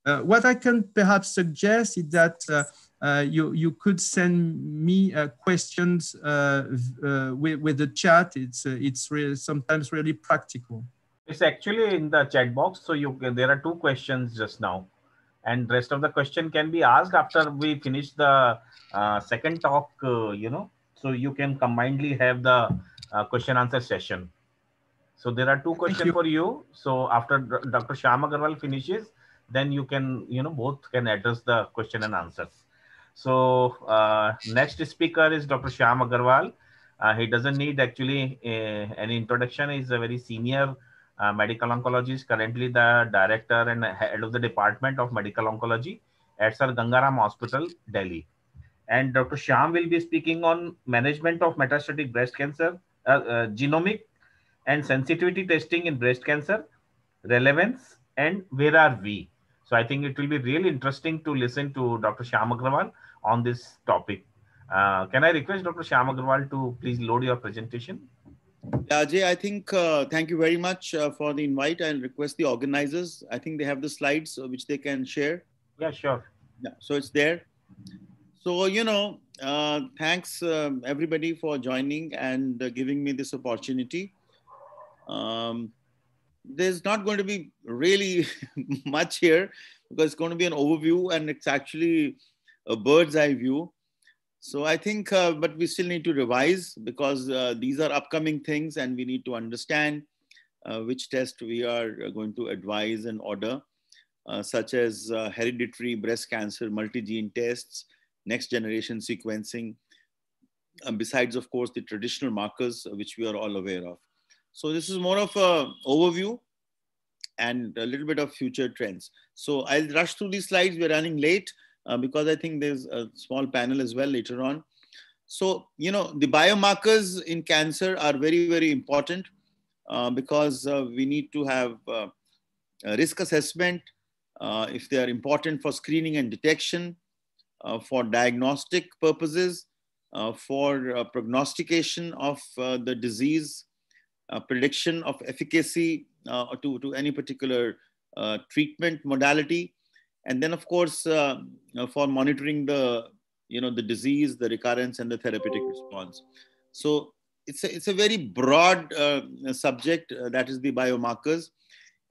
What I can perhaps suggest is that you could send me questions with the chat. It's really sometimes really practical. It's actually in the chat box. So there are two questions just now, and rest of the question can be asked after we finish the second talk. So you can combinedly have the question answer session. So there are two Thank questions you. for you. So after Dr. Shyam Agarwal finishes, then you can, both can address the question and answers. So next speaker is Dr. Shyam Agarwal. He doesn't need actually any introduction. He's a very senior medical oncologist, currently the director and head of the Department of Medical Oncology at Sir Gangaram Hospital, Delhi. And Dr. Shyam will be speaking on management of metastatic breast cancer, genomic and sensitivity testing in breast cancer, relevance, and where are we. So I think it will be really interesting to listen to Dr. Shyam Agrawal on this topic. Can I request Dr. Shyam Agrawal to please load your presentation? Yeah, Ajay, I think thank you very much for the invite. I'll request the organizers. I think they have the slides which they can share. Yeah, sure. Yeah, so it's there. So, thanks everybody for joining and giving me this opportunity. There's not going to be really much here because it's going to be an overview and it's actually a bird's eye view. So I think, but we still need to revise because these are upcoming things and we need to understand which test we are going to advise and order, such as hereditary breast cancer, multi-gene tests, next generation sequencing, besides, of course, the traditional markers, which we are all aware of. So this is more of an overview and a little bit of future trends. So I'll rush through these slides. We're running late because I think there's a small panel as well later on. So, the biomarkers in cancer are very, very important because we need to have risk assessment if they are important for screening and detection, for diagnostic purposes, for prognostication of the disease, prediction of efficacy to any particular treatment modality, and then, of course, for monitoring the disease, the recurrence, and the therapeutic response. So it's a very broad subject that is the biomarkers.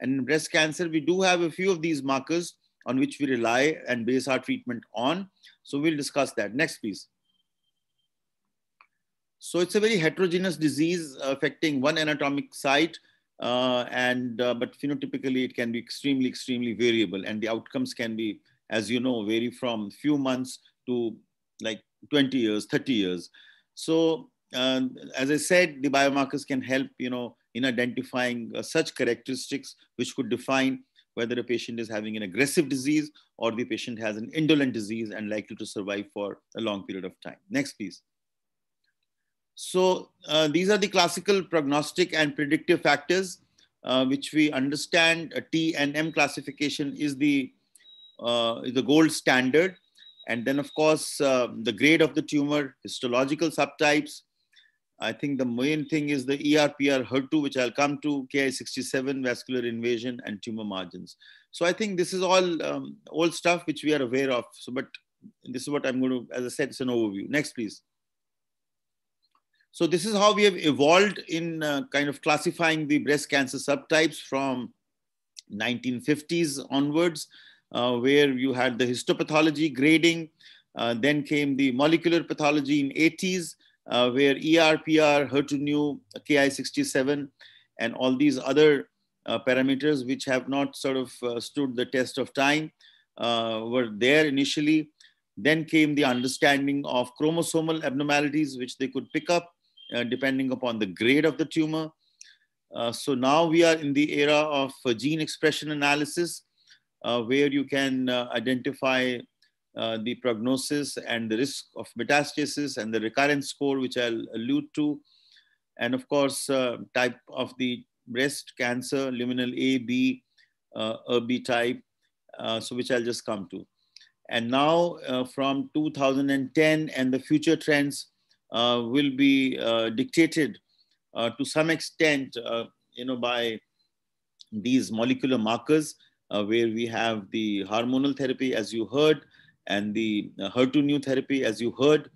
And in breast cancer, we do have a few of these markers on which we rely and base our treatment on. So we'll discuss that. Next, please. So it's a very heterogeneous disease affecting one anatomic site, but phenotypically it can be extremely, extremely variable, and the outcomes can be, as you know, vary from few months to like 20 years, 30 years. So as I said, the biomarkers can help, in identifying such characteristics which could define whether a patient is having an aggressive disease or the patient has an indolent disease and likely to survive for a long period of time. Next, please. So these are the classical prognostic and predictive factors, which we understand. A T and M classification is the gold standard. And then, of course, the grade of the tumor, histological subtypes. I think the main thing is the ER/PR HER2, which I'll come to, Ki67, vascular invasion, and tumor margins. So I think this is all old stuff which we are aware of. So, but this is what I'm going to, as I said, it's an overview. Next, please. So this is how we have evolved in kind of classifying the breast cancer subtypes from 1950s onwards, where you had the histopathology grading. Then came the molecular pathology in 80s, where ER/PR, HER2/neu, Ki67, and all these other parameters which have not sort of stood the test of time were there initially. Then came the understanding of chromosomal abnormalities, which they could pick up depending upon the grade of the tumor. So now we are in the era of gene expression analysis, where you can identify the prognosis and the risk of metastasis and the recurrence score, which I'll allude to. And of course, type of the breast cancer, luminal A, B, B type, so which I'll just come to. And now from 2010 and the future trends, will be dictated to some extent, by these molecular markers, where we have the hormonal therapy, as you heard, and the HER2 new therapy, as you heard.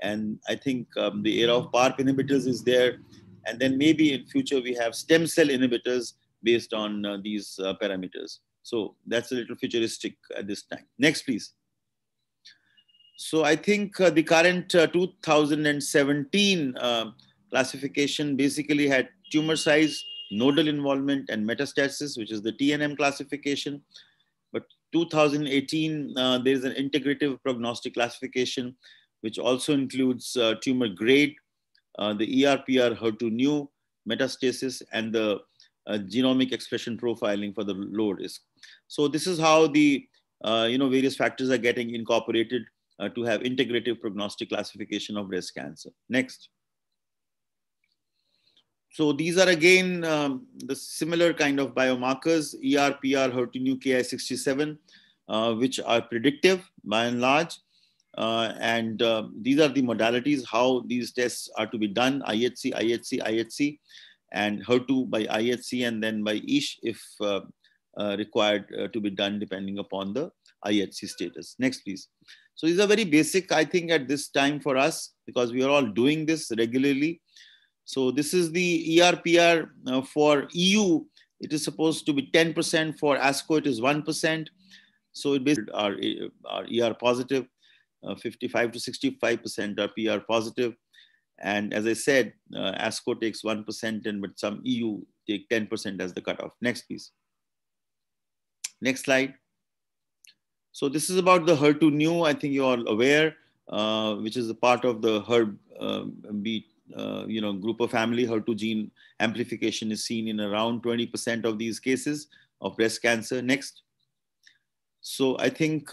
And I think the era of PARP inhibitors is there. And then maybe in future we have stem cell inhibitors based on these parameters. So that's a little futuristic at this time. Next, please. So I think the current 2017 classification basically had tumor size, nodal involvement, and metastasis, which is the TNM classification. But 2018, there is an integrative prognostic classification, which also includes tumor grade, the ERPR HER2 new, metastasis, and the genomic expression profiling for the low risk. So this is how the various factors are getting incorporated to have integrative prognostic classification of breast cancer. Next. So these are again the similar kind of biomarkers, ERPR, HER2 new, Ki67, which are predictive by and large. And these are the modalities, how these tests are to be done: IHC, IHC, IHC, and HER2 by IHC, and then by ISH if required to be done depending upon the IHC status. Next, please. So these are very basic, I think, at this time for us, because we are all doing this regularly. So this is the ERPR for EU. It is supposed to be 10%. For ASCO, it is 1%. So it basically are ER positive. 55 to 65% are PR positive. And as I said, ASCO takes 1%, and but some EU take 10% as the cutoff. Next, please. Next slide. So this is about the HER2 new. I think you're all aware, which is a part of the HER-B group of family. HER2 gene amplification is seen in around 20% of these cases of breast cancer. Next. So I think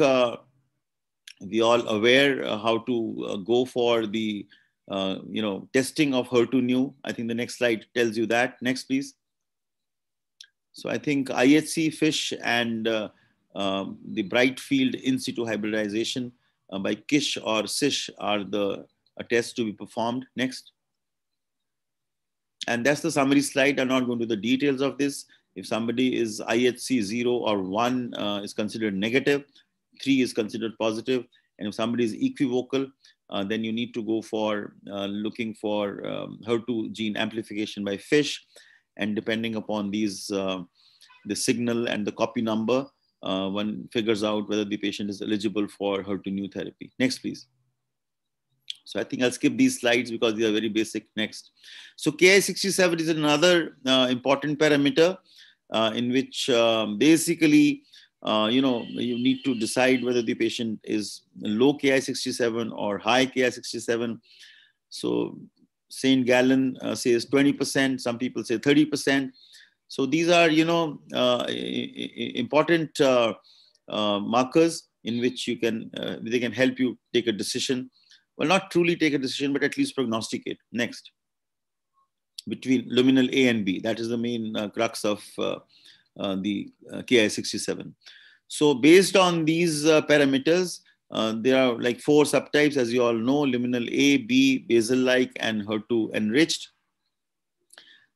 we all aware how to go for the testing of HER2 new. I think the next slide tells you that. Next, please. So I think IHC, FISH, and the bright field in situ hybridization by KISH or SISH are the tests to be performed. Next. And that's the summary slide. I'm not going to the details of this. If somebody is IHC 0 or 1 is considered negative, 3 is considered positive. And if somebody is equivocal, then you need to go for looking for HER2 gene amplification by FISH. And depending upon these, the signal and the copy number, one figures out whether the patient is eligible for HER2 new therapy. Next, please. So I think I'll skip these slides because they are very basic. Next. So Ki67 is another important parameter in which basically, you need to decide whether the patient is low Ki67 or high Ki67. So St. Gallen says 20%, some people say 30%. So these are, important markers in which you can, they can help you take a decision. Well, not truly take a decision, but at least prognosticate. Next. Between luminal A and B. That is the main crux of the Ki67. So based on these parameters, there are like 4 subtypes, as you all know: luminal A, B, basal-like, and HER2 enriched.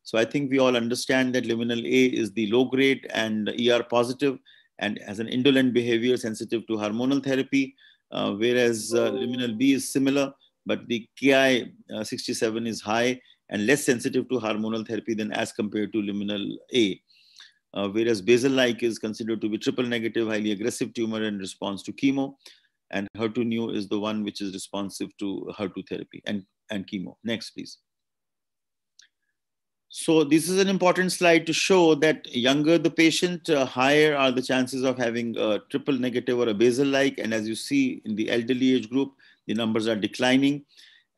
So I think we all understand that luminal A is the low grade and ER positive and has an indolent behavior sensitive to hormonal therapy, whereas luminal B is similar, but the Ki67 is high and less sensitive to hormonal therapy than as compared to luminal A. Whereas basal-like is considered to be triple negative, highly aggressive tumor in response to chemo. And HER2 new is the one which is responsive to HER2 therapy and chemo. Next, please. So this is an important slide to show that younger the patient, higher are the chances of having a triple negative or a basal-like. And as you see in the elderly age group, the numbers are declining.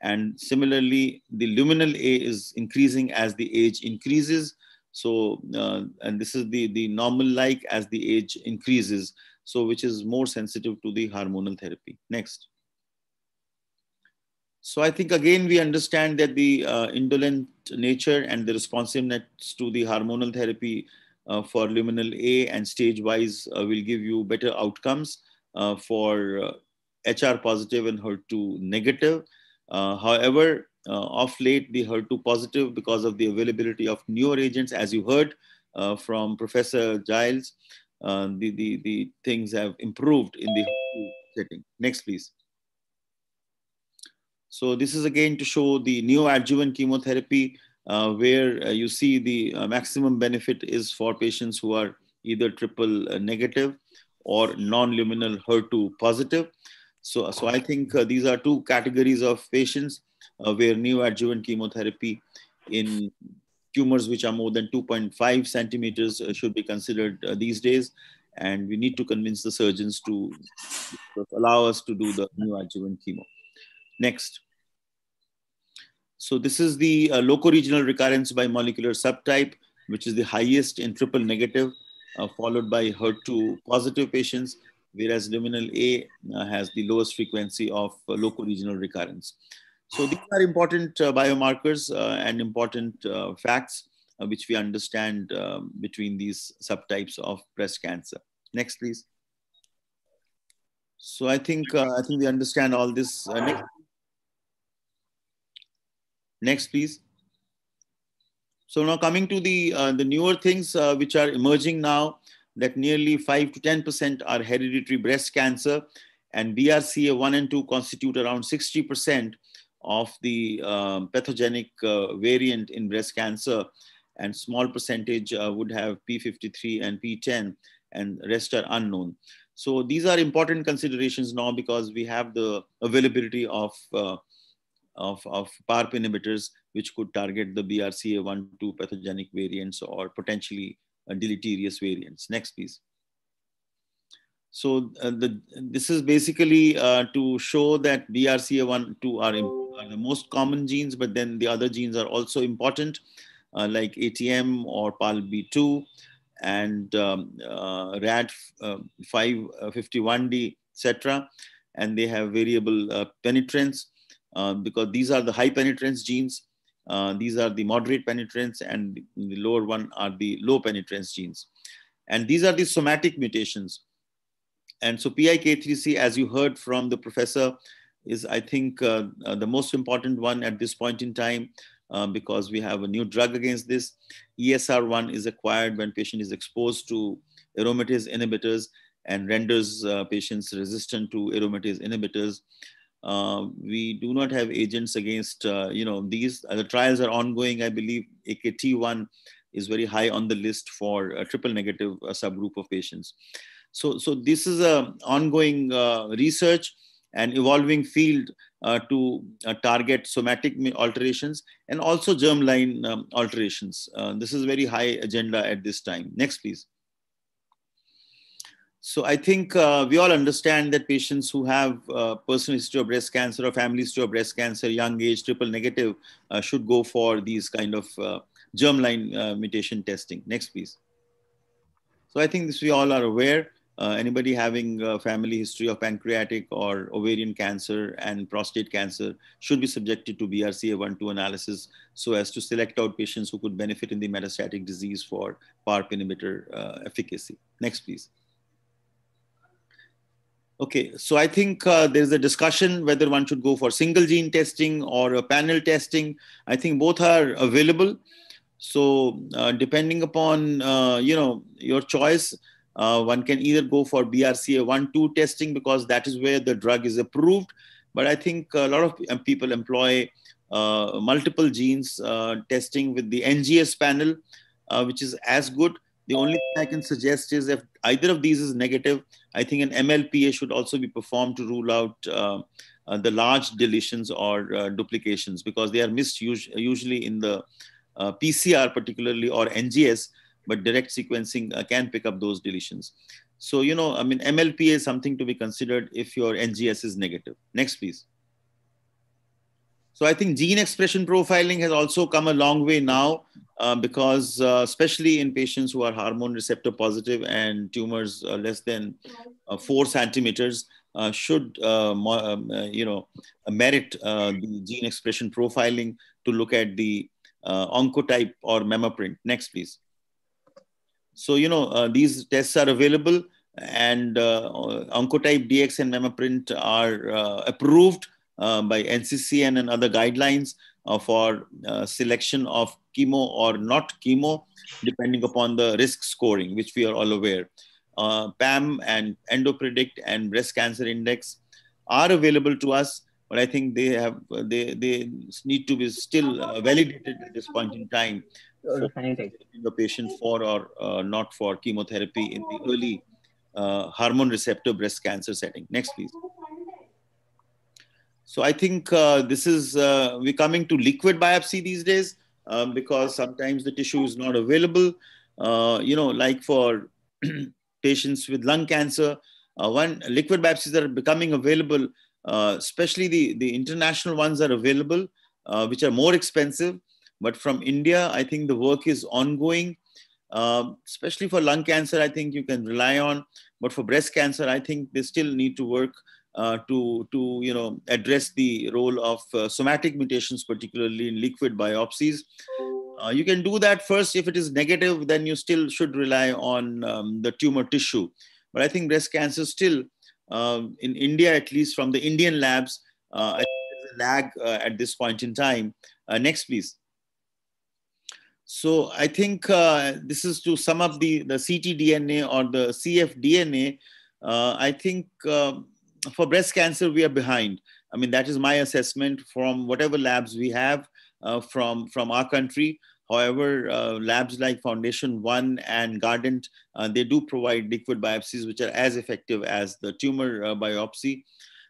And similarly, the luminal A is increasing as the age increases. So, and this is the normal-like as the age increases, so which is more sensitive to the hormonal therapy. Next. So I think again, we understand that the indolent nature and the responsiveness to the hormonal therapy for luminal A and stage-wise will give you better outcomes for HR positive and HER2 negative. However, of late, the HER2 positive, because of the availability of newer agents, as you heard from Professor Giles, the things have improved in the HER2 setting. Next, please. So this is again to show the neoadjuvant chemotherapy, where you see the maximum benefit is for patients who are either triple negative or non-luminal HER2 positive. So I think these are two categories of patients where neoadjuvant chemotherapy in tumors which are more than 2.5 centimeters should be considered these days. And we need to convince the surgeons to allow us to do the neoadjuvant chemo. Next. So this is the locoregional recurrence by molecular subtype, which is the highest in triple negative, followed by HER2 positive patients, whereas luminal A has the lowest frequency of locoregional recurrence. So these are important biomarkers and important facts which we understand between these subtypes of breast cancer. Next, please. So I think we understand all this. Next, please. So now coming to the newer things which are emerging now, that nearly 5 to 10% are hereditary breast cancer, and BRCA1 and 2 constitute around 60% of the pathogenic variant in breast cancer, and small percentage would have P53 and P10, and rest are unknown. So these are important considerations now because we have the availability of PARP inhibitors, which could target the BRCA1-2 pathogenic variants or potentially deleterious variants. Next, please. So this is basically to show that BRCA1-2 are the most common genes, but then the other genes are also important, like ATM or PALB2 and RAD51D, etc. And they have variable penetrance. Because these are the high penetrance genes, these are the moderate penetrance, and the lower one are the low penetrance genes. And these are the somatic mutations. And so PIK3C, as you heard from the professor, is, I think, the most important one at this point in time because we have a new drug against this. ESR1 is acquired when patient is exposed to aromatase inhibitors and renders patients resistant to aromatase inhibitors. We do not have agents against, these. The trials are ongoing. I believe AKT1 is very high on the list for a triple negative subgroup of patients. So this is a ongoing research and evolving field to target somatic alterations and also germline alterations. This is very high agenda at this time. Next, please. So I think we all understand that patients who have personal history of breast cancer or family history of breast cancer, young age, triple negative, should go for these kind of germline mutation testing. Next, please. So I think this we all are aware. Anybody having a family history of pancreatic or ovarian cancer and prostate cancer should be subjected to BRCA1-2 analysis so as to select out patients who could benefit in the metastatic disease for PARP inhibitor efficacy. Next, please. Okay, so I think there's a discussion whether one should go for single gene testing or a panel testing. I think both are available. So depending upon, your choice, one can either go for BRCA1-2 testing because that is where the drug is approved. But I think a lot of people employ multiple genes testing with the NGS panel, which is as good. The only thing I can suggest is if either of these is negative, I think an MLPA should also be performed to rule out the large deletions or duplications because they are missed usually in the PCR particularly or NGS, but direct sequencing can pick up those deletions. So, MLPA is something to be considered if your NGS is negative. Next, please. So I think gene expression profiling has also come a long way now because especially in patients who are hormone receptor positive and tumors less than 4 centimeters should, merit the gene expression profiling to look at the oncotype or memaprint. Next, please. So, these tests are available and oncotype DX and memaprint are approved by NCCN and other guidelines for selection of chemo or not chemo, depending upon the risk scoring, which we are all aware. PAM and EndoPredict and breast cancer index are available to us, but I think they need to be still validated at this point in time for selecting a patient for or not for chemotherapy in the early hormone receptor breast cancer setting. Next, please. So I think this is, we're coming to liquid biopsy these days because sometimes the tissue is not available. Like for patients with lung cancer, one liquid biopsies that are becoming available, especially the international ones are available, which are more expensive. But from India, I think the work is ongoing. Especially for lung cancer, I think you can rely on. But for breast cancer, I think they still need to work to address the role of somatic mutations, particularly in liquid biopsies. You can do that first. If it is negative, then you still should rely on the tumor tissue. But I think breast cancer still, in India, at least from the Indian labs, I think there's a lag at this point in time. Next, please. So I think this is to sum up the ctDNA or the cfDNA. I think for breast cancer, we are behind. I mean, that is my assessment from whatever labs we have from our country. However, labs like Foundation One and Guardant, they do provide liquid biopsies, which are as effective as the tumor biopsy,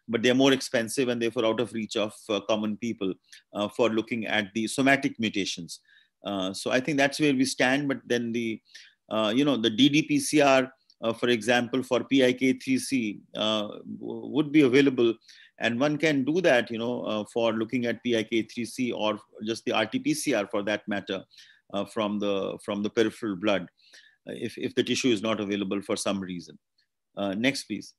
but they're more expensive and therefore out of reach of common people for looking at the somatic mutations. So I think that's where we stand. But then the ddPCR, for example, for PIK3C would be available, and one can do that, for looking at PIK3C or just the RT-PCR for that matter, from the peripheral blood, if the tissue is not available for some reason. Next, please.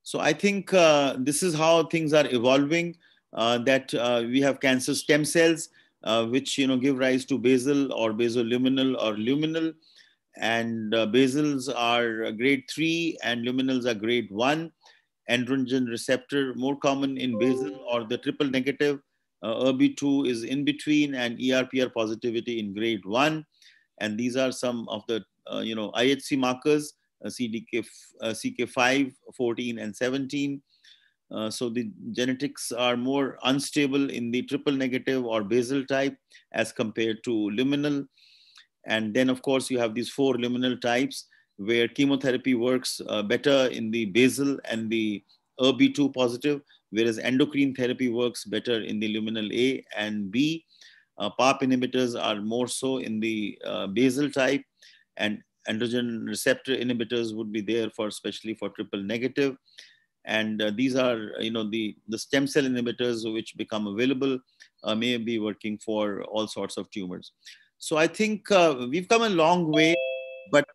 So I think this is how things are evolving. That we have cancer stem cells, which give rise to basal or basoluminal or luminal, and basals are grade 3 and luminals are grade 1. Androgen receptor more common in basal or the triple negative. ERB2 is in between, and ERPR positivity in grade 1. And these are some of the IHC markers, CK5, 14, and 17. So the genetics are more unstable in the triple negative or basal type as compared to luminal. And then, of course, you have these 4 luminal types where chemotherapy works better in the basal and the ERB2 positive, whereas endocrine therapy works better in the luminal A and B. PARP inhibitors are more so in the basal type, and androgen receptor inhibitors would be there for especially for triple negative. And these are, the stem cell inhibitors which become available may be working for all sorts of tumors. So I think we've come a long way, but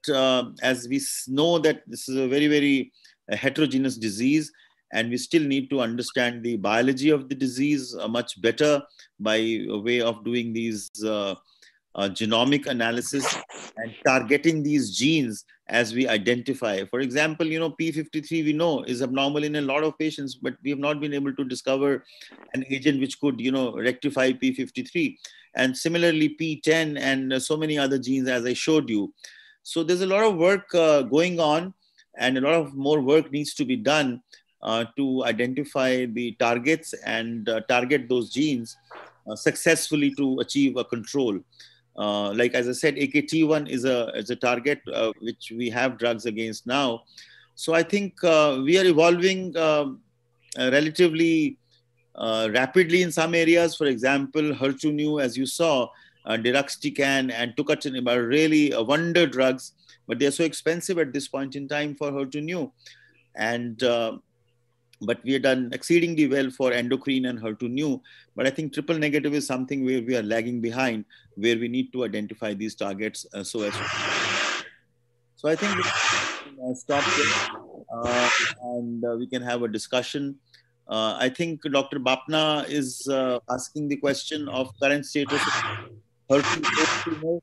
as we know that this is a very, very heterogeneous disease, and we still need to understand the biology of the disease much better by way of doing these genomic analysis and targeting these genes as we identify. For example, P53 we know is abnormal in a lot of patients, but we have not been able to discover an agent which could, rectify P53. And similarly, P10 and so many other genes, as I showed you. So there's a lot of work going on, and a lot of more work needs to be done to identify the targets and target those genes successfully to achieve a control. Like, as I said, AKT1 is a target which we have drugs against now. So I think we are evolving relatively rapidly in some areas. For example, HER2/neu, as you saw, deruxtecan and tucatinib are really wonder drugs, but they're so expensive at this point in time for HER2/neu. And but we have done exceedingly well for endocrine and HER2/neu. But I think triple negative is something where we are lagging behind, where we need to identify these targets so as to. So I think we can stop there and we can have a discussion. I think Dr. Bapna is asking the question of current status of HER2.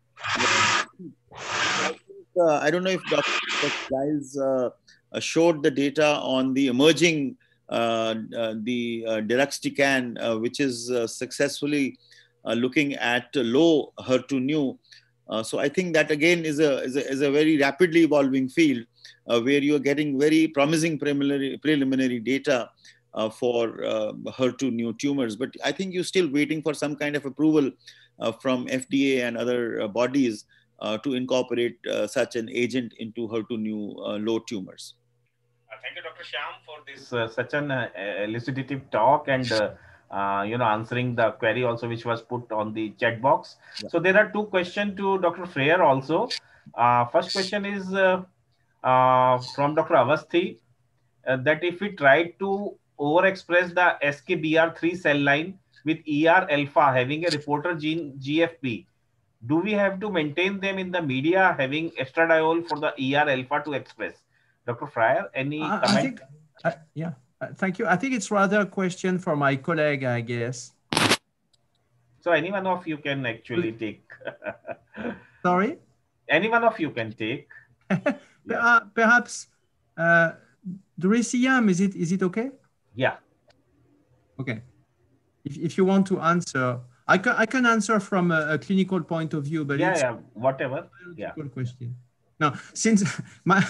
I don't know if Dr. Giles showed the data on the emerging the deruxtecan, which is successfully looking at low HER2/neu. So I think that again is a very rapidly evolving field where you are getting very promising preliminary data for HER2/neu tumors. But I think you're still waiting for some kind of approval from FDA and other bodies to incorporate such an agent into HER2/neu low tumors. Thank you, Dr. Shyam, for this such an elucidative talk and answering the query also which was put on the chat box. Yeah. So there are two questions to Dr. Freer also. First question is from Dr. Avasthi that if we try to overexpress the SKBR3 cell line with ER alpha having a reporter gene GFP, do we have to maintain them in the media having estradiol for the ER alpha to express? Dr. Fryer, any I comment? think, yeah, thank you. I think it's rather a question for my colleague, I guess. So any one of you can actually take. Sorry? Any one of you can take. Yeah. Perhaps Dorisiam, is it okay? Yeah. Okay. If you want to answer, I can answer from a clinical point of view, but it's whatever. Yeah. Question. Now, since my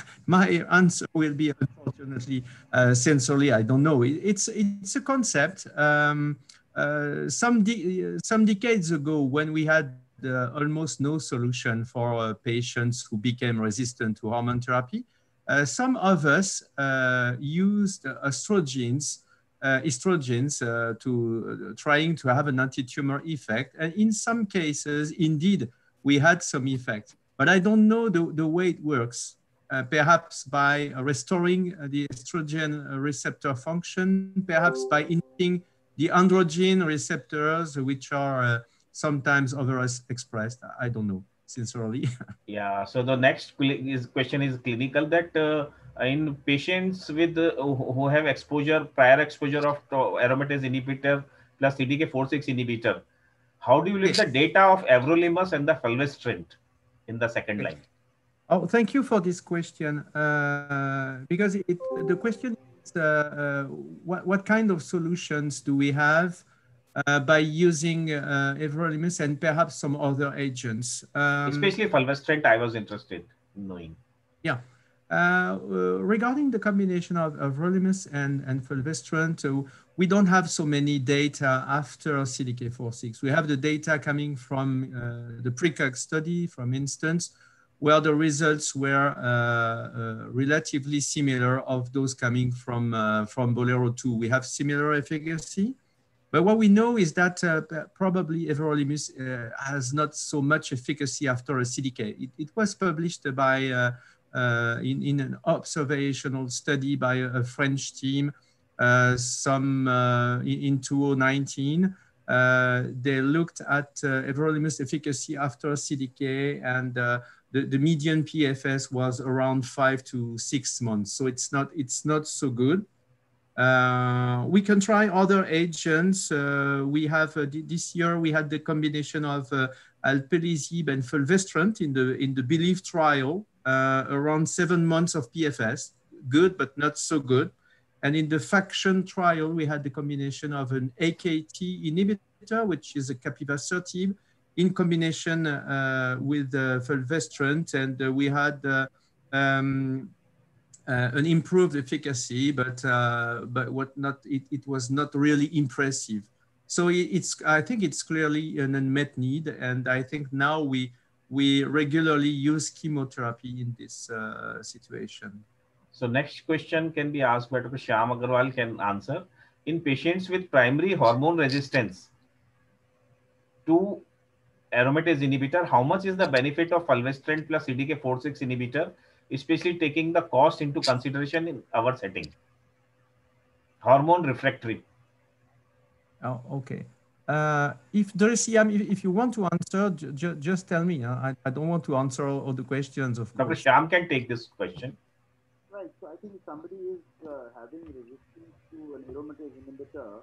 answer will be unfortunately sensorily, I don't know. It's a concept. Some decades ago, when we had almost no solution for patients who became resistant to hormone therapy, some of us used estrogens to trying to have an anti-tumor effect, and in some cases, indeed, we had some effect. But I don't know the way it works. Perhaps by restoring the estrogen receptor function, perhaps by inhibiting the androgen receptors, which are sometimes overexpressed. I don't know, sincerely. Yeah. So the next question is clinical, that in patients with who have prior exposure of aromatase inhibitor plus CDK4/6 inhibitor, how do you leave the data of everolimus and the fulvestrant in the second line? Oh, thank you for this question, because the question is what kind of solutions do we have by using everolimus and perhaps some other agents? Especially fulvestrant, I was interested in knowing. Yeah. Regarding the combination of everolimus and fulvestrant, we don't have so many data after CDK4/6. We have the data coming from the PRECOG study, for instance, where the results were relatively similar of those coming from Bolero-2. We have similar efficacy, but what we know is that probably everolimus has not so much efficacy after a CDK. It was published by in an observational study by a French team in 2019. They looked at everolimus efficacy after CDK, and the median PFS was around 5 to 6 months. So it's not so good. We can try other agents. We have this year we had the combination of alpelisib and fulvestrant in the BELIEVE trial, around 7 months of PFS, good but not so good. And in the FACTION trial, we had the combination of an AKT inhibitor, which is a capivasertib, in combination with fulvestrant, and we had an improved efficacy, but it was not really impressive. So I think it's clearly an unmet need, and I think now we regularly use chemotherapy in this situation. So next question can be asked by Dr. Shyam Agarwal can answer. In patients with primary hormone resistance to aromatase inhibitor, how much is the benefit of fulvestrant plus CDK4/6 inhibitor, especially taking the cost into consideration in our setting? Hormone refractory. Oh, okay. If if you want to answer, just tell me. I don't want to answer all the questions, of Dr. course. Shyam can take this question. Right. So I think if somebody is having resistance to an aromatase inhibitor,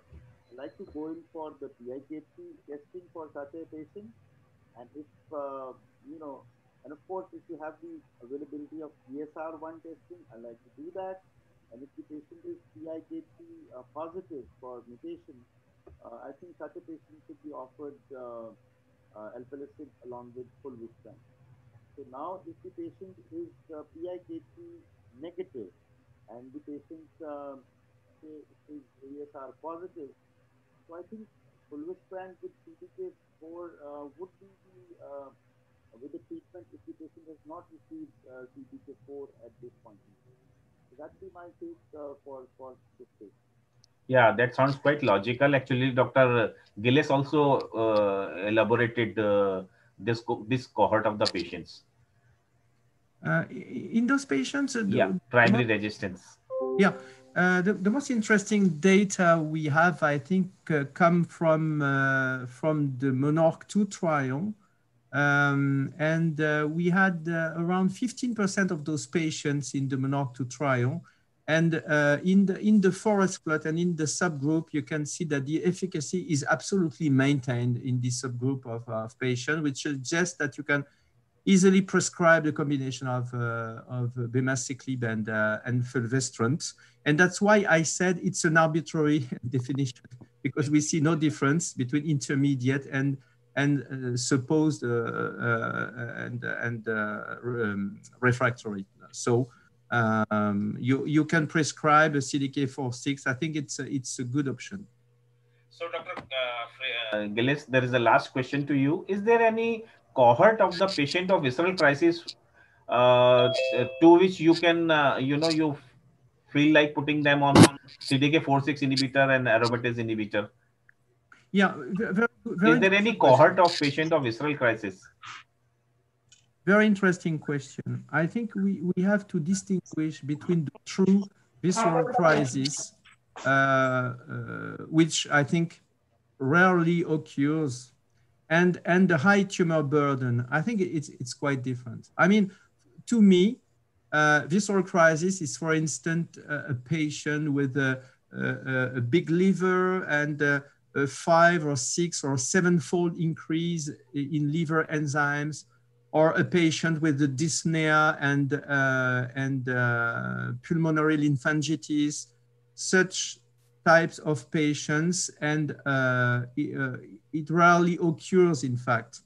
I like to go in for the PIKP testing for such a patient. And if, and of course, if you have the availability of ESR1 testing, I like to do that. and if the patient is PIK3 positive for mutation, I think such a patient should be offered alpelisib along with fulvestrant. So now, if the patient is PIK3 negative and the patient say is ASR positive, so I think fulvestrant with CDK4 would be the with the treatment if the patient has not received CDK4 at this point in time. So that would be my take for this case. Yeah, that sounds quite logical. Actually, Dr. Gillis also elaborated this cohort of the patients. In those patients, Yeah, primary resistance. Yeah, the most interesting data we have, I think, come from the Monarch 2 trial. And we had around 15% of those patients in the Monarch 2 trial. And in the forest plot and in the subgroup, you can see that the efficacy is absolutely maintained in this subgroup of patients, which suggests that you can easily prescribe the combination of abemaciclib and fulvestrant. And that's why I said it's an arbitrary definition, because we see no difference between intermediate and supposed refractory. So you can prescribe a CDK4/6. I think it's a good option. So, Dr. Gillis, there is a last question to you. Is there any cohort of the patient of visceral crisis to which you can, you feel like putting them on CDK4/6 inhibitor and aromatase inhibitor? Yeah, is there any cohort of patient of visceral crisis? Very interesting question. I think we have to distinguish between the true visceral crisis, which I think rarely occurs, and the high tumor burden. I think it's quite different. I mean, to me, visceral crisis is, for instance, a patient with a big liver and a 5 or 6 or 7-fold increase in liver enzymes, or a patient with the dyspnea and pulmonary lymphangitis. Such types of patients, and it rarely occurs, in fact.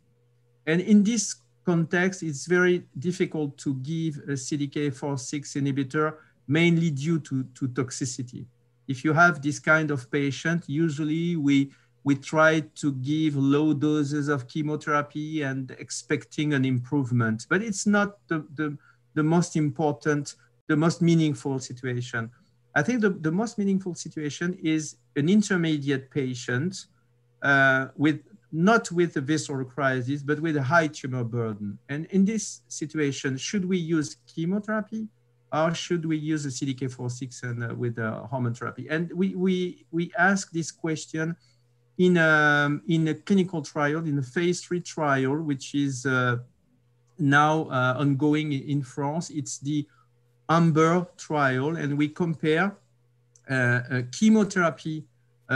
And in this context, it's very difficult to give a CDK4/6 inhibitor, mainly due to toxicity. If you have this kind of patient, usually we try to give low doses of chemotherapy and expecting an improvement, but it's not the most important, the most meaningful situation. I think the most meaningful situation is an intermediate patient not with a visceral crisis, but with a high tumor burden. And in this situation, should we use chemotherapy, or should we use a CDK4/6 and with hormone therapy? And we ask this question in a clinical trial, in a phase 3 trial, which is now ongoing in France. It's the AMBER trial, and we compare chemotherapy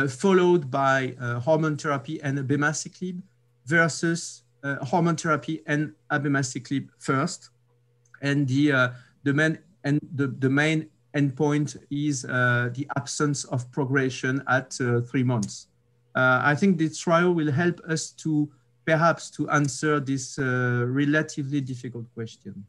followed by hormone therapy and abemaciclib versus hormone therapy and abemaciclib first. And the main endpoint is the absence of progression at 3 months. I think this trial will help us to perhaps to answer this relatively difficult question.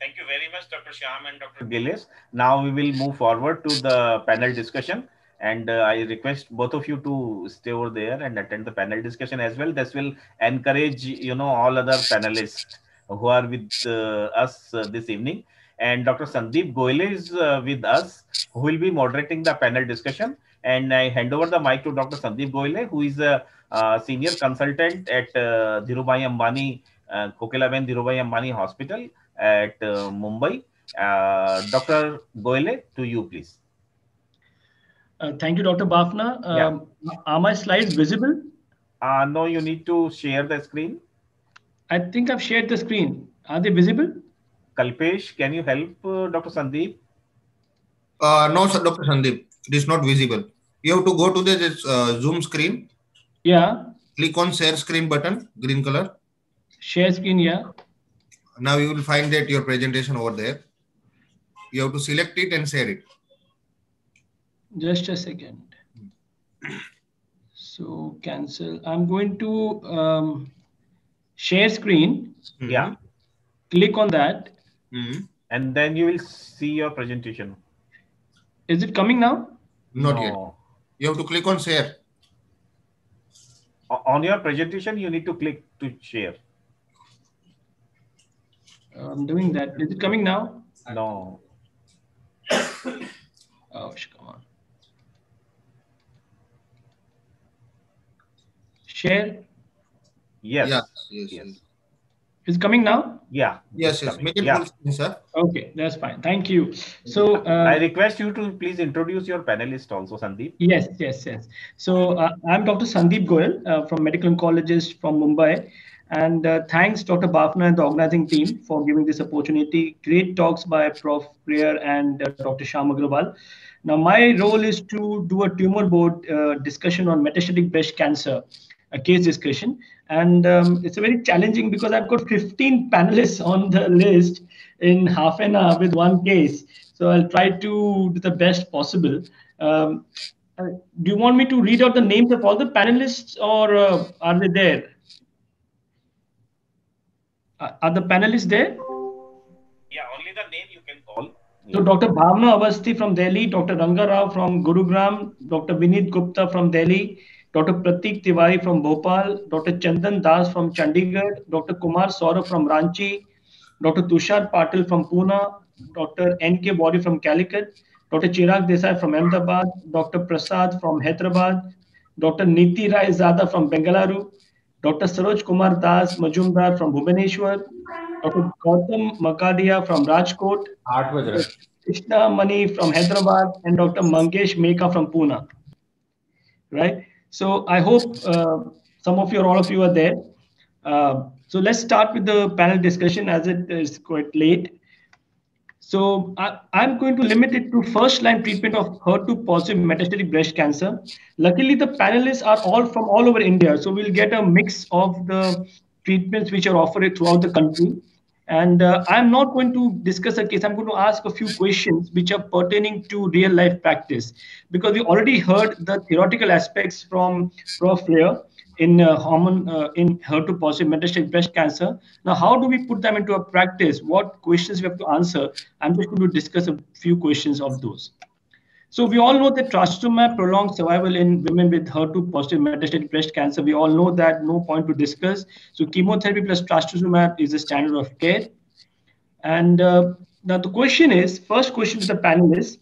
Thank you very much, Dr. Shyam and Dr. Gillis. Now we will move forward to the panel discussion. And I request both of you to stay over there and attend the panel discussion as well. This will encourage, all other panelists who are with us this evening. And Dr. Sandeep Goyal is with us, who will be moderating the panel discussion. And I hand over the mic to Dr. Sandeep Goyal, who is a senior consultant at Dhirubhai Ambani, Kokilaben Dhirubhai Ambani Hospital at Mumbai. Dr. Goyal, to you, please. Thank you, Dr. Bafna. Are my slides visible? No, you need to share the screen. I think I've shared the screen. Are they visible? Kalpesh, can you help Dr. Sandeep? No, sir, Dr. Sandeep, it is not visible. You have to go to the Zoom screen. Yeah. Click on share screen button, green color. Share screen, yeah. Now you will find that your presentation over there. You have to select it and share it. Just a second. So cancel. I'm going to share screen. Yeah. Click on that. And then you will see your presentation. Is it coming now? Not yet. You have to click on share. On your presentation, you need to click to share. I'm doing that. Is it coming now? No. Oh, come on. Share. Yes. Yes. Is it coming now? Yeah. Yes. Make it full screen, sir. Okay, that's fine. Thank you. So I request you to please introduce your panelist also, Sandeep. Yes. So I'm Dr. Sandeep Goyal from Medical Oncologist from Mumbai. And thanks, Dr. Bafna and the organizing team for giving this opportunity. Great talks by Prof. Prayer and Dr. Shyam Agrawal. Now, my role is to do a tumor board discussion on metastatic breast cancer, a case discussion. And it's a very challenging because I've got 15 panelists on the list in half an hour with one case. So I'll try to do the best possible. Do you want me to read out the names of all the panelists or are they there? Are the panelists there? Yeah, only the name you can call. So Dr. Bhavna Avasthi from Delhi, Dr. Ranga Rao from Gurugram, Dr. Vinit Gupta from Delhi, Dr. Pratik Tiwari from Bhopal, Dr. Chandan Das from Chandigarh, Dr. Kumar Saurabh from Ranchi, Dr. Tushar Patil from Pune, Dr. N.K. Wari from Calicut, Dr. Chirag Desai from Ahmedabad, Dr. Prasad from Hyderabad, Dr. Niti Rai Zada from Bengaluru, Dr. Saroj Kumar Das Majumdar from Bhubaneswar, Dr. Gautam Makadia from Rajkot, Dr. Krishna Mani from Hyderabad, and Dr. Mangesh Meka from Pune. Right. So I hope some of you or all of you are there. So let's start with the panel discussion as it is quite late. So I'm going to limit it to first-line treatment of HER2-positive metastatic breast cancer. Luckily, the panelists are all from all over India, so we'll get a mix of the treatments which are offered throughout the country. And I'm not going to discuss a case. I'm going to ask a few questions which are pertaining to real-life practice, because we already heard the theoretical aspects from Prof. Flair in in HER2-positive metastatic breast cancer. Now, how do we put them into a practice? What questions we have to answer? I'm just going to discuss a few questions of those. So we all know that trastuzumab prolongs survival in women with HER2-positive metastatic breast cancer. We all know that, no point to discuss. So chemotherapy plus trastuzumab is the standard of care. And now the question is, first question to the panelists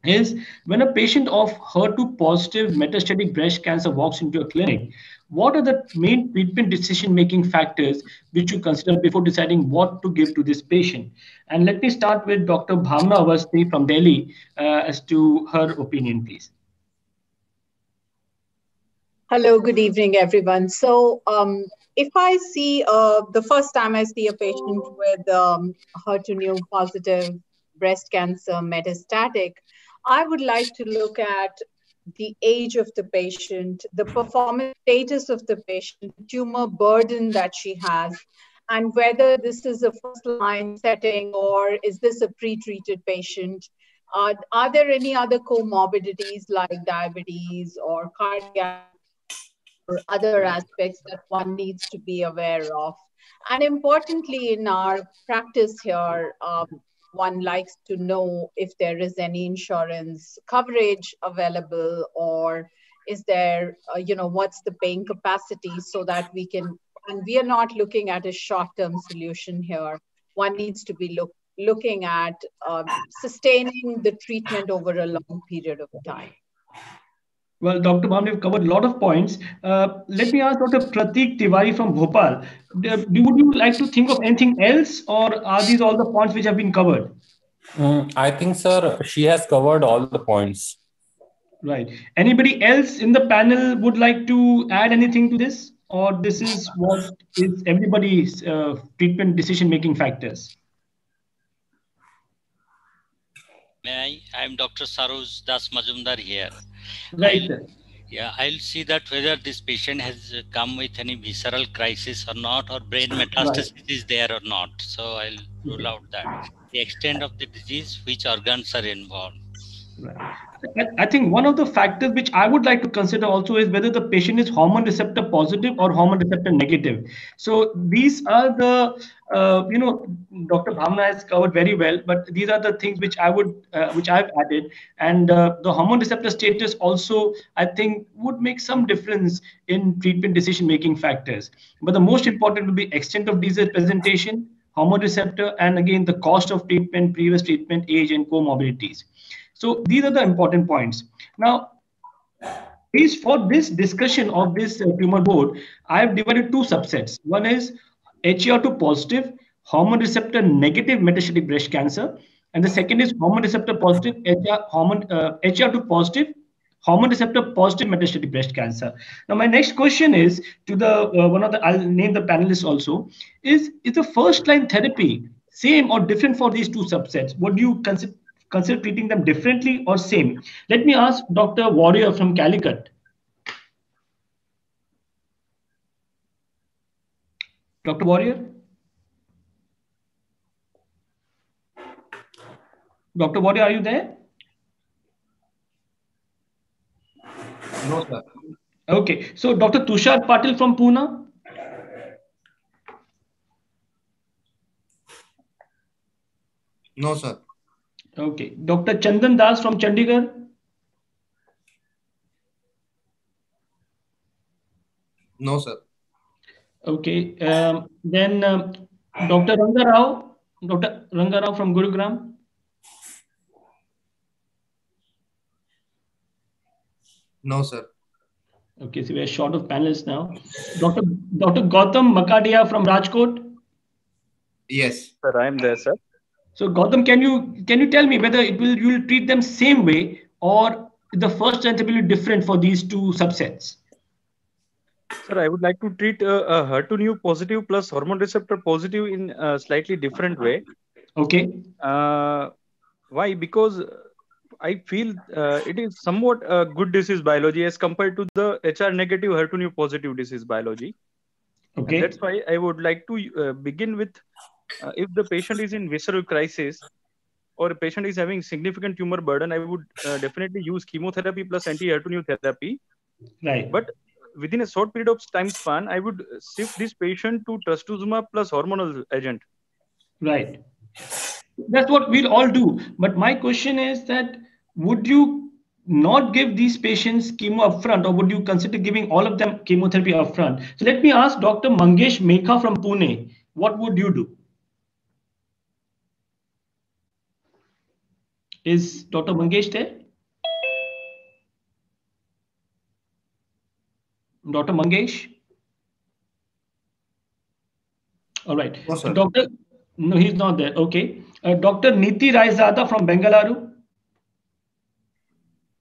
is, when a patient of HER2-positive metastatic breast cancer walks into a clinic, what are the main treatment decision-making factors which you consider before deciding what to give to this patient? And let me start with Dr. Bhavna Avasthi from Delhi as to her opinion, please. Hello, good evening, everyone. So if I see the first time I see a patient with HER2 positive breast cancer metastatic, I would like to look at the age of the patient, the performance status of the patient, the tumor burden that she has, and whether this is a first-line setting or is this a pre-treated patient. Are there any other comorbidities like diabetes or cardiac or other aspects that one needs to be aware of? And importantly, in our practice here, one likes to know if there is any insurance coverage available, or is there, what's the paying capacity, so that we can, and we are not looking at a short-term solution here. One needs to be looking at sustaining the treatment over a long period of time. Well, Dr. Bhavna, you've covered a lot of points. Let me ask Dr. Pratik Tiwari from Bhopal. Would you like to think of anything else, or are these all the points which have been covered? I think, sir, she has covered all the points. Right. Anybody else in the panel would like to add anything to this, or this is what is everybody's treatment decision-making factors? May I? I'm Dr. Saroj Das Majumdar here. Right. I'll see that whether this patient has come with any visceral crisis or not, or brain metastasis is there or not. So I'll rule out that. the extent of the disease, which organs are involved. Right. I think one of the factors which I would like to consider also is whether the patient is hormone receptor positive or hormone receptor negative. So these are the, Dr. Bhamna has covered very well, but these are the things which which I've added. And the hormone receptor status also, I think, would make some difference in treatment decision-making factors. But the most important will be extent of disease presentation, hormone receptor, and again, the cost of treatment, previous treatment, age, and comorbidities. So these are the important points. Now, for this discussion of this tumor board, I have divided two subsets. One is HER2 positive, hormone receptor negative metastatic breast cancer, and the second is hormone receptor positive, HER2 positive, hormone receptor positive metastatic breast cancer. Now, my next question is to the I'll name the panelists also. Is the first line therapy same or different for these two subsets? Would you consider treating them differently or same? Let me ask Dr. Warrior from Calicut. Dr. Warrior? Dr. Warrior, are you there? No, sir. Okay. So Dr. Tushar Patil from Pune? No, sir. Okay. Dr. Chandan Das from Chandigarh? No, sir. Okay. Then Dr. Ranga Rao from Gurugram? No, sir. Okay, so we are short of panelists now. Dr. Gautam Makadia from Rajkot? Yes. Sir, I am there, sir. So Gautam, can you tell me whether you will treat them same way or the first line will be different for these two subsets? Sir, I would like to treat a HER2 positive plus hormone receptor positive in a slightly different way. Okay. Why? Because I feel it is somewhat a good disease biology as compared to the HR negative HER2 positive disease biology. Okay. And that's why I would like to begin with if the patient is in visceral crisis or a patient is having significant tumor burden, I would definitely use chemotherapy plus anti-HER2 therapy. Right. But within a short period of time span, I would shift this patient to trastuzumab plus hormonal agent. Right. That's what we'll all do. But my question is that would you not give these patients chemo upfront, or would you consider giving all of them chemotherapy upfront? So let me ask Dr. Mangesh Mekha from Pune, what would you do? Is Dr. Mangesh there? Dr. Mangesh? All right. No, sir. No, he's not there. Okay. Dr. Niti Raizada from Bengaluru.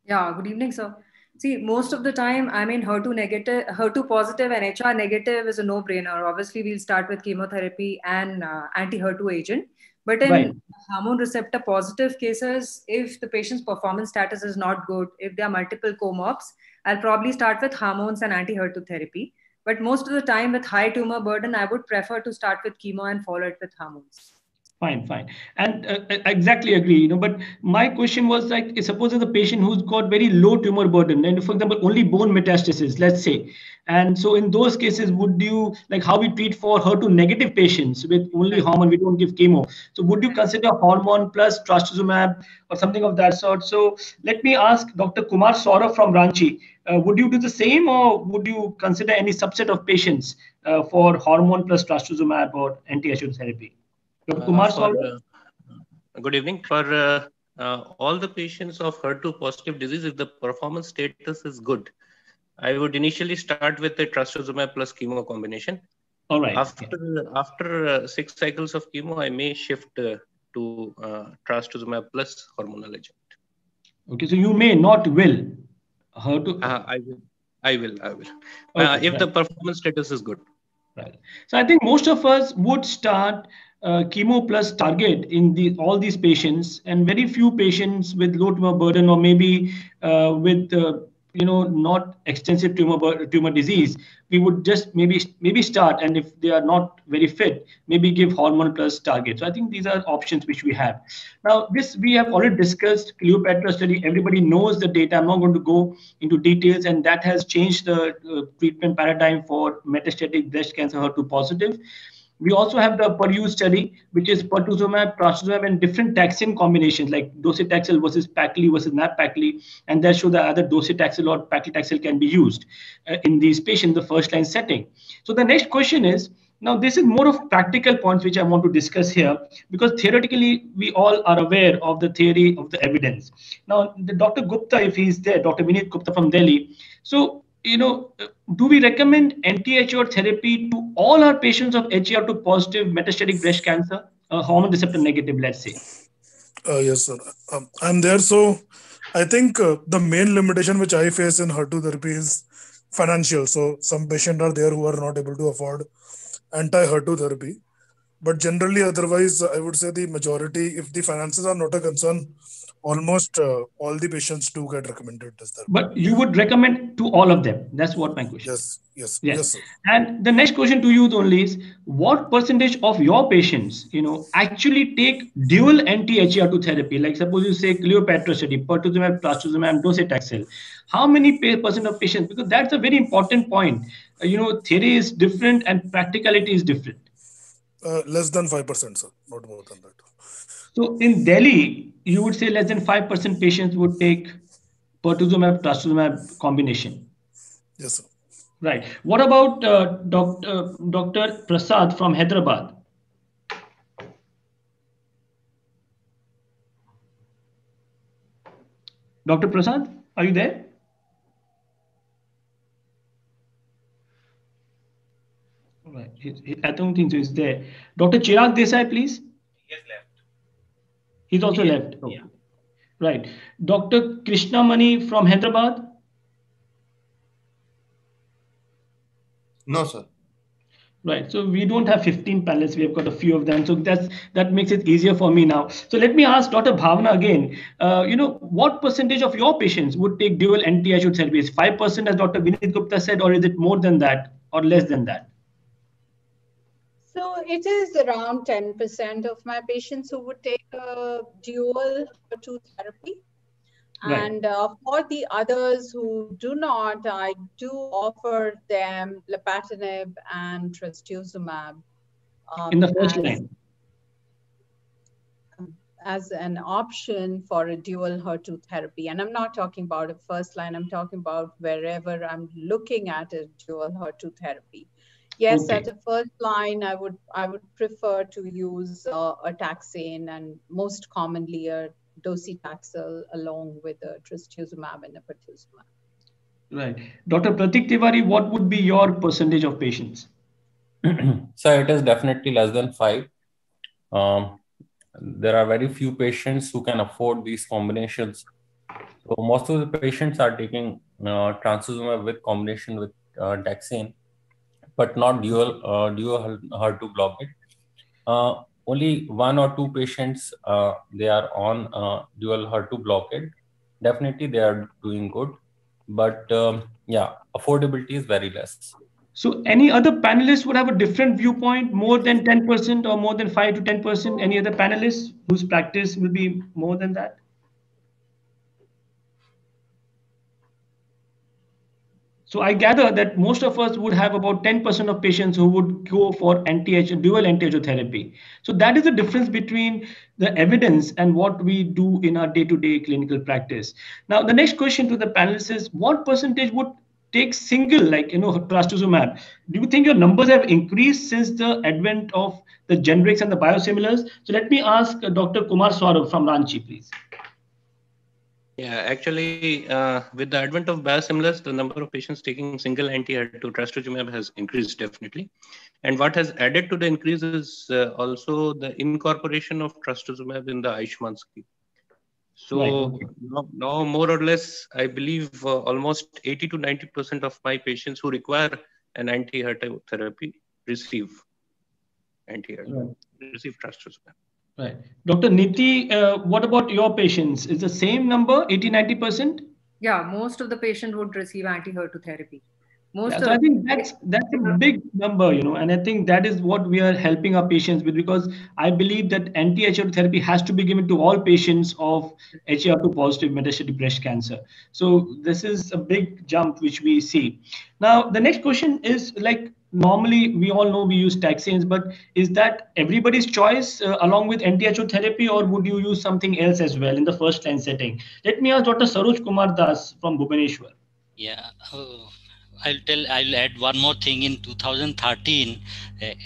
Yeah, good evening, sir. See, most of the time, I mean, HER2 positive and HR negative is a no-brainer. Obviously, we'll start with chemotherapy and anti-HER2 agent. But in hormone receptor positive cases, if the patient's performance status is not good, if there are multiple comorbs, I'll probably start with hormones and anti-HER2 therapy. But most of the time with high tumor burden, I would prefer to start with chemo and follow it with hormones. Fine. And exactly agree, but my question was like, suppose there's a patient who's got very low tumor burden and for example, only bone metastasis, let's say. And so in those cases, would you, like how we treat for HER2 negative patients with only hormone, we don't give chemo. So would you consider hormone plus trastuzumab or something of that sort? So let me ask Dr. Kumar Saurabh from Ranchi, would you do the same or would you consider any subset of patients for hormone plus trastuzumab or anti-HER2 therapy? Dr. Kumar Saurabh? Good evening. For all the patients of HER2 positive disease, if the performance status is good, I would initially start with the trastuzumab plus chemo combination. All right. After 6 cycles of chemo, I may shift to trastuzumab plus hormonal agent. Okay, so you may not will. I will. Okay, if the performance status is good. Right. So I think most of us would start chemo plus target in all these patients, and very few patients with low tumor burden or maybe with not extensive tumor disease, we would just maybe start, and if they are not very fit, maybe give hormone plus target. So I think these are options which we have. Now this we have already discussed. Cleopatra study, everybody knows the data. I'm not going to go into details, and that has changed the treatment paradigm for metastatic breast cancer HER2 positive. We also have the PERU study, which is pertuzumab, trastuzumab, and different taxane combinations like docetaxel versus Pacli versus nab-pacli, and that show that either docetaxel or paclitaxel can be used in these patients, the first-line setting. So the next question is, now this is more of practical points which I want to discuss here, because theoretically we all are aware of the theory of the evidence. Now, Dr. Gupta, if he's there, Dr. Vinit Gupta from Delhi. So do we recommend anti-HER therapy to all our patients of HER2 positive metastatic breast cancer, hormone receptor negative, let's say? Yes, sir. I'm there. So I think the main limitation which I face in HER2 therapy is financial. So some patients are there who are not able to afford anti-HER2 therapy. But generally, otherwise, I would say the majority, if the finances are not a concern, almost all the patients do get recommended this therapy. But you would recommend to all of them? That's what my question. Yes, sir. And the next question to you only is, what percentage of your patients, actually take dual anti-HER2 therapy? Like suppose you say Cleopatra study, pertuzumab, trastuzumab, docetaxel. How many percent of patients? Because that's a very important point. Theory is different and practicality is different. Less than 5%, sir, not more than that. So in Delhi, you would say less than 5% patients would take pertuzumab, trastuzumab combination. Yes, sir. Right. What about Dr. Prasad from Hyderabad? Dr. Prasad, are you there? Right. I don't think so. He's there. Dr. Chirag Desai, please. He has left. He's also left. Okay. Yeah. Right. Dr. Krishnamani from Hyderabad. No, sir. Right. So we don't have 15 panelists. We have got a few of them. So that makes it easier for me now. So let me ask Dr. Bhavna again. What percentage of your patients would take dual anti-HER2 therapies? 5%, as Dr. Vinit Gupta said, or is it more than that or less than that? So it is around 10% of my patients who would take a dual HER2 therapy. Right. And for the others who do not, I do offer them lapatinib and trastuzumab in the first line as an option for a dual HER2 therapy. And I'm not talking about a first line, I'm talking about wherever I'm looking at a dual HER2 therapy. Yes, okay. At the first line, I would prefer to use a taxane, and most commonly a docetaxel along with a trastuzumab and a pertuzumab. Right. Dr. Pratik Tiwari, what would be your percentage of patients? So it is definitely less than 5. There are very few patients who can afford these combinations. So most of the patients are taking trastuzumab with combination with taxane, but not dual HER2 blockade. Only 1 or 2 patients they are on dual HER2 blockade. Definitely they are doing good, but affordability is very less. So any other panelists would have a different viewpoint, more than 10% or more than 5 to 10%? Any other panelists whose practice will be more than that? So I gather that most of us would have about 10% of patients who would go for dual anti-HER2 therapy. So that is the difference between the evidence and what we do in our day-to-day clinical practice. Now, the next question to the panelists is, what percentage would take single, trastuzumab? Do you think your numbers have increased since the advent of the generics and the biosimilars? So let me ask Dr. Kumar Saurabh from Ranchi, please. Yeah, actually, with the advent of biosimilars, the number of patients taking single anti-HER2 trastuzumab has increased definitely. And what has added to the increase is also the incorporation of trastuzumab in the Ayushman scheme. So right. now more or less, I believe almost 80 to 90% of my patients who require an anti-HER2 therapy receive anti-HER2, receive trastuzumab. Right. Dr. Niti, what about your patients? Is the same number, 80-90%? Yeah, most of the patient would receive anti-HER2 therapy. Yeah, Most so of I think that's a big number, and I think that is what we are helping our patients with, because I believe that anti-HER2 therapy has to be given to all patients of HER2 positive metastatic breast cancer. So this is a big jump which we see. Now the next question is, like, normally we all know we use taxanes, but is that everybody's choice along with anti-HER2 therapy, or would you use something else as well in the first line setting? Let me ask Dr. Saroj Kumar Das from Bhubaneswar. Yeah. I'll add one more thing. In 2013,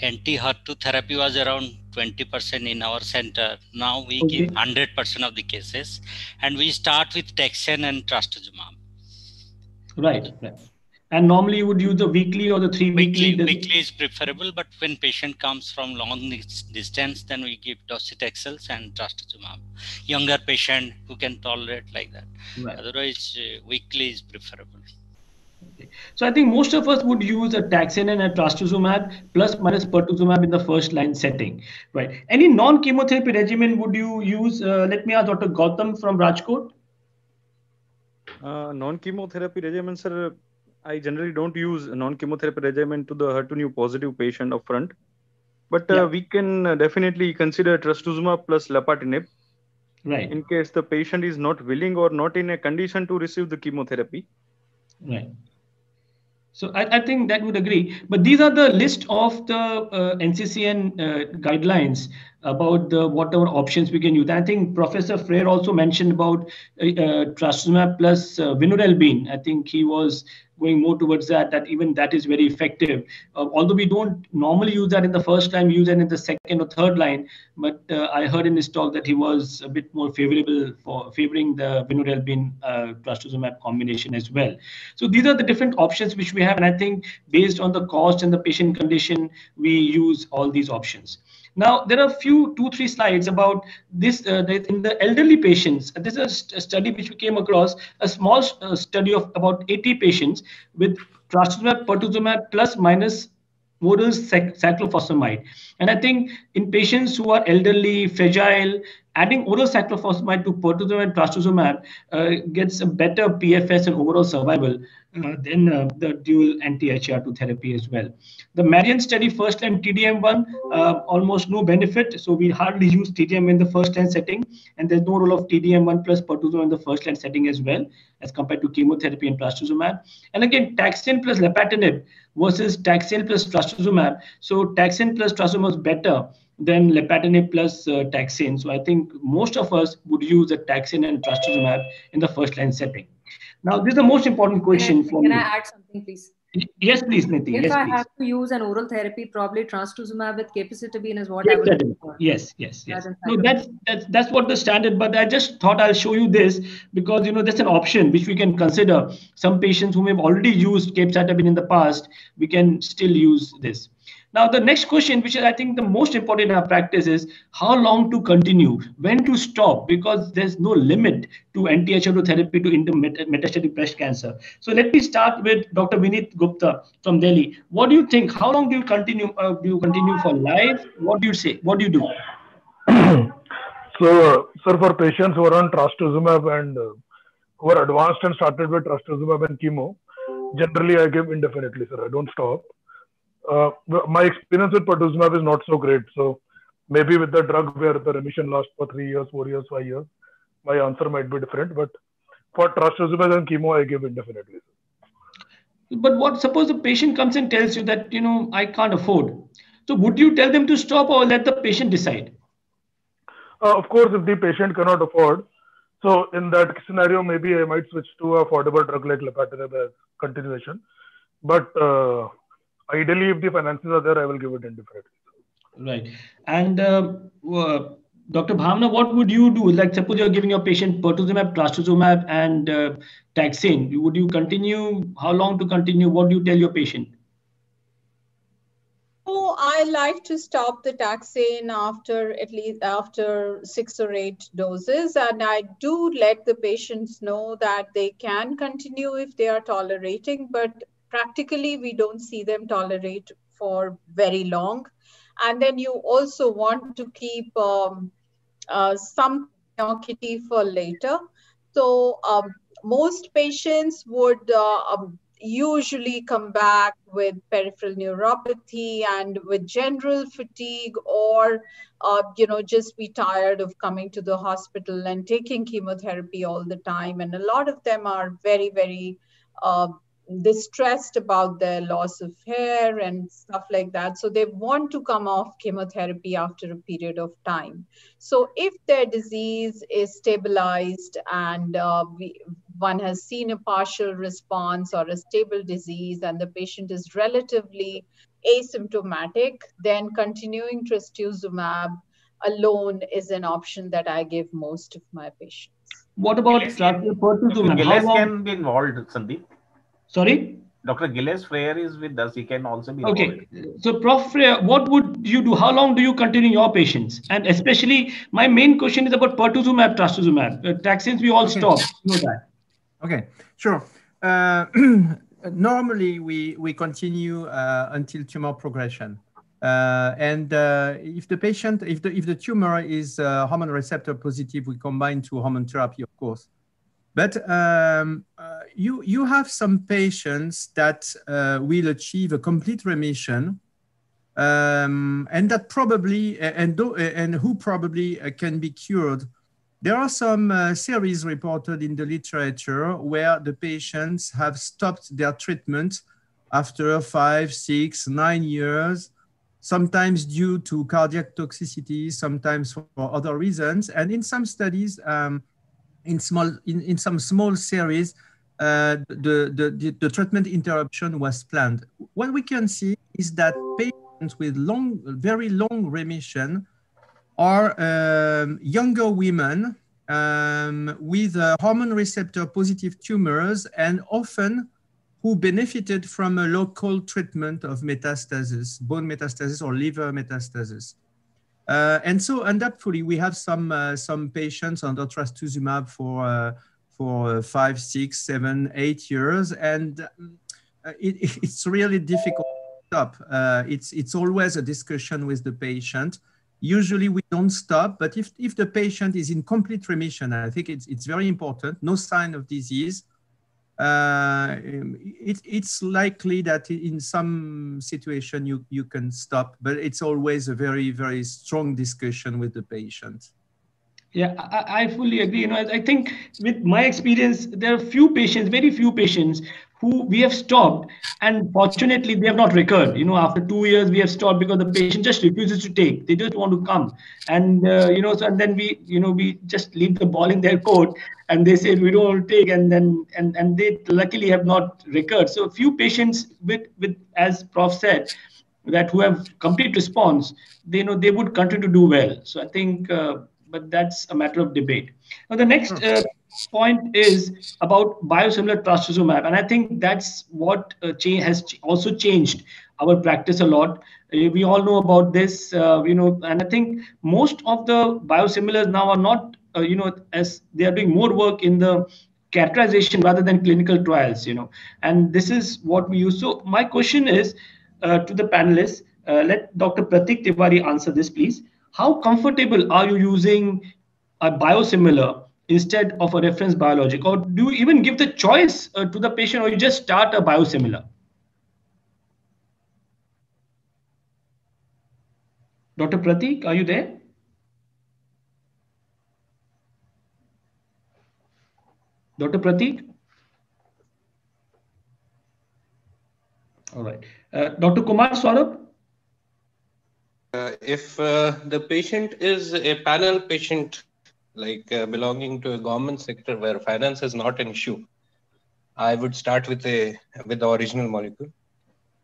anti-HER2 therapy was around 20% in our center. Now we give 100% of the cases, and we start with taxane and trastuzumab. Right. And normally you would use the weekly or the 3 weekly. Weekly is preferable, but when patient comes from long distance, then we give docetaxel and trastuzumab. Younger patient who can tolerate like that. Right. Otherwise, weekly is preferable. Okay. So I think most of us would use a taxane and a trastuzumab plus minus pertuzumab in the first line setting, right? Any non-chemotherapy regimen would you use? Let me ask Dr. Gautam from Rajkot. Non-chemotherapy regimen, sir, I generally don't use non-chemotherapy regimen to the HER2 positive patient upfront. But we can definitely consider trastuzumab plus lapatinib. Right. In case the patient is not willing or not in a condition to receive the chemotherapy. Right. So I think that would agree. But these are the list of the NCCN guidelines about the whatever options we can use. I think Professor Frere also mentioned about trastuzumab plus vinorelbine. I think he was going more towards that even that is very effective. Although we don't normally use that in the first line, we use it in the second or third line. But I heard in his talk that he was a bit more favorable for favoring the vinorelbine trastuzumab combination as well. So these are the different options which we have, and I think based on the cost and the patient condition, we use all these options. Now, there are a few 2-3 slides about this in the elderly patients. This is a study which we came across, a small study of about 80 patients with trastuzumab, pertuzumab plus minus oral cyclophosphamide. And I think in patients who are elderly, fragile, adding oral cyclophosphamide to pertuzumab and trastuzumab gets a better PFS and overall survival than the dual anti-HER2 therapy as well. The Marian study first line TDM1, almost no benefit. So we hardly use TDM in the first line setting. And there's no role of TDM1 plus pertuzumab in the first line setting as well, as compared to chemotherapy and trastuzumab. And again, taxane plus lapatinib versus taxane plus trastuzumab. So taxane plus trastuzumab is better than lapatinib plus taxane. So I think most of us would use a taxane and trastuzumab in the first line setting. Now, this is the most important question for Can me. I add something, please? Yes, please, Niti. If Yes, I please. have to use an oral therapy, probably trastuzumab with capecitabine is what I would prefer. Yes. No, that's what the standard. But I just thought I'll show you this because that's an option which we can consider. Some patients who have already used capecitabine in the past, we can still use this. Now, the next question, which is I think the most important in our practice, is how long to continue, when to stop, because there's no limit to anti-HER2 therapy to metastatic breast cancer. So let me start with Dr. Vinit Gupta from Delhi. What do you think? How long do you continue? Do you continue for life? What do you say? What do you do? So, sir, for patients who are on trastuzumab and who are advanced and started with trastuzumab and chemo, generally I give indefinitely, sir. I don't stop. My experience with pertuzumab is not so great. So maybe with the drug where the remission lasts for 3 years, 4 years, 5 years, my answer might be different. But for trastuzumab and chemo, I give indefinitely. But what suppose the patient comes and tells you that I can't afford. So would you tell them to stop or let the patient decide? Of course, if the patient cannot afford, so in that scenario, maybe I might switch to a affordable drug like lapatinib as continuation. But ideally, if the finances are there, I will give it indefinitely. Right. And Dr. Bhavna, what would you do? Like, suppose you're giving your patient pertuzumab, trastuzumab, and taxane. Would you continue? How long to continue? What do you tell your patient? So I like to stop the taxane after 6 or 8 doses, and I do let the patients know that they can continue if they are tolerating, but practically we don't see them tolerate for very long. And then you also want to keep something in your kitty for later. So most patients would usually come back with peripheral neuropathy and with general fatigue, or just be tired of coming to the hospital and taking chemotherapy all the time. And a lot of them are very, very uh, distressed about their loss of hair and stuff like that. So they want to come off chemotherapy after a period of time. So if their disease is stabilized and one has seen a partial response or a stable disease and the patient is relatively asymptomatic, then continuing trastuzumab alone is an option that I give most of my patients. What about Dr. pertuzumab? How Gilles long? can be involved, Sandeep. Sorry? Dr. Gilles Freire is with us. He can also be involved. Okay, so Prof, what would you do? How long do you continue your patients? And especially, my main question is about pertuzumab, trastuzumab. Taxanes, we all stop. You know that. Okay, sure. Normally, we continue until tumor progression. And if the patient, if the tumor is hormone receptor positive, we combine to hormone therapy, of course. But you have some patients that will achieve a complete remission, and that probably and who probably can be cured. There are some series reported in the literature where the patients have stopped their treatment after 5, 6, 9 years, sometimes due to cardiac toxicity, sometimes for other reasons. And in some studies, in some small series, the treatment interruption was planned. What we can see is that patients with very long remission are younger women with hormone receptor positive tumors, and often who benefited from a local treatment of metastasis, bone metastasis or liver metastasis. And so undoubtedly, we have some patients under trastuzumab for 5, 6, 7, 8 years, and it's really difficult to stop. It's always a discussion with the patient. Usually we don't stop, but if the patient is in complete remission, I think it's very important, no sign of disease, it's likely that in some situation you can stop, but it's always a very, very strong discussion with the patient. Yeah, I fully agree. I think with my experience, there are very few patients who we have stopped, and fortunately they have not recurred. After 2 years, we have stopped because the patient just refuses to take. They just want to come, and and then we just leave the ball in their court, and they say we don't want to take, and then and they luckily have not recurred. So a few patients with as Prof said, that who have complete response, they would continue to do well. So I think. But that's a matter of debate. Now, the next point is about biosimilar trastuzumab, and I think that's what has also changed our practice a lot. We all know about this, and I think most of the biosimilars now are not, as they are doing more work in the characterization rather than clinical trials, and this is what we use. So my question is to the panelists, let Dr. Pratik Tiwari answer this, please. How comfortable are you using a biosimilar instead of a reference biologic, or do you even give the choice to the patient, or you just start a biosimilar? Dr. Pratik, are you there? Dr. Pratik? All right. Dr. Kumar Saurabh? If the patient is a panel patient, like belonging to a government sector where finance is not an issue, I would start with the original molecule.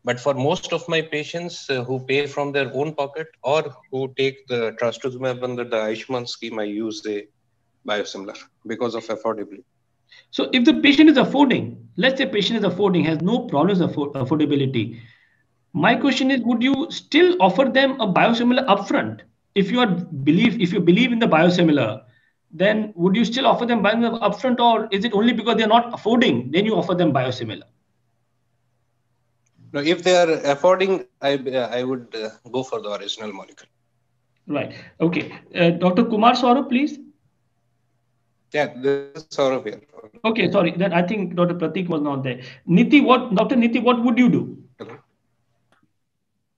But for most of my patients who pay from their own pocket or who take the trastuzumab under the Ayushman scheme, I use a biosimilar because of affordability. So if the patient is affording, let's say patient is affording, has no problems of affordability, my question is, would you still offer them a biosimilar upfront? If you believe in the biosimilar, then would you still offer them biosimilar upfront, or is it only because they're not affording, then you offer them biosimilar? No, if they are affording, I would go for the original molecule. Right. Okay. Dr. Kumar Saurabh, please. Yeah, this is Saurav here. Okay, sorry. Then I think Dr. Pratik was not there. Dr. Niti, what would you do? Hello.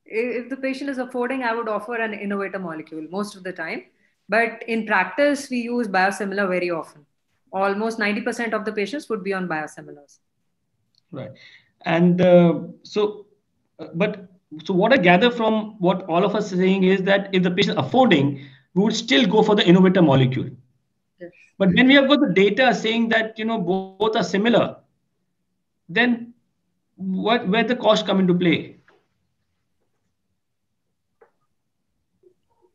If the patient is affording, I would offer an innovator molecule most of the time. But in practice, we use biosimilar very often. Almost 90% of the patients would be on biosimilars. Right. And so what I gather from what all of us are saying is that if the patient is affording, we would still go for the innovator molecule. Yes. But when we have got the data saying that both are similar, then where the cost come into play?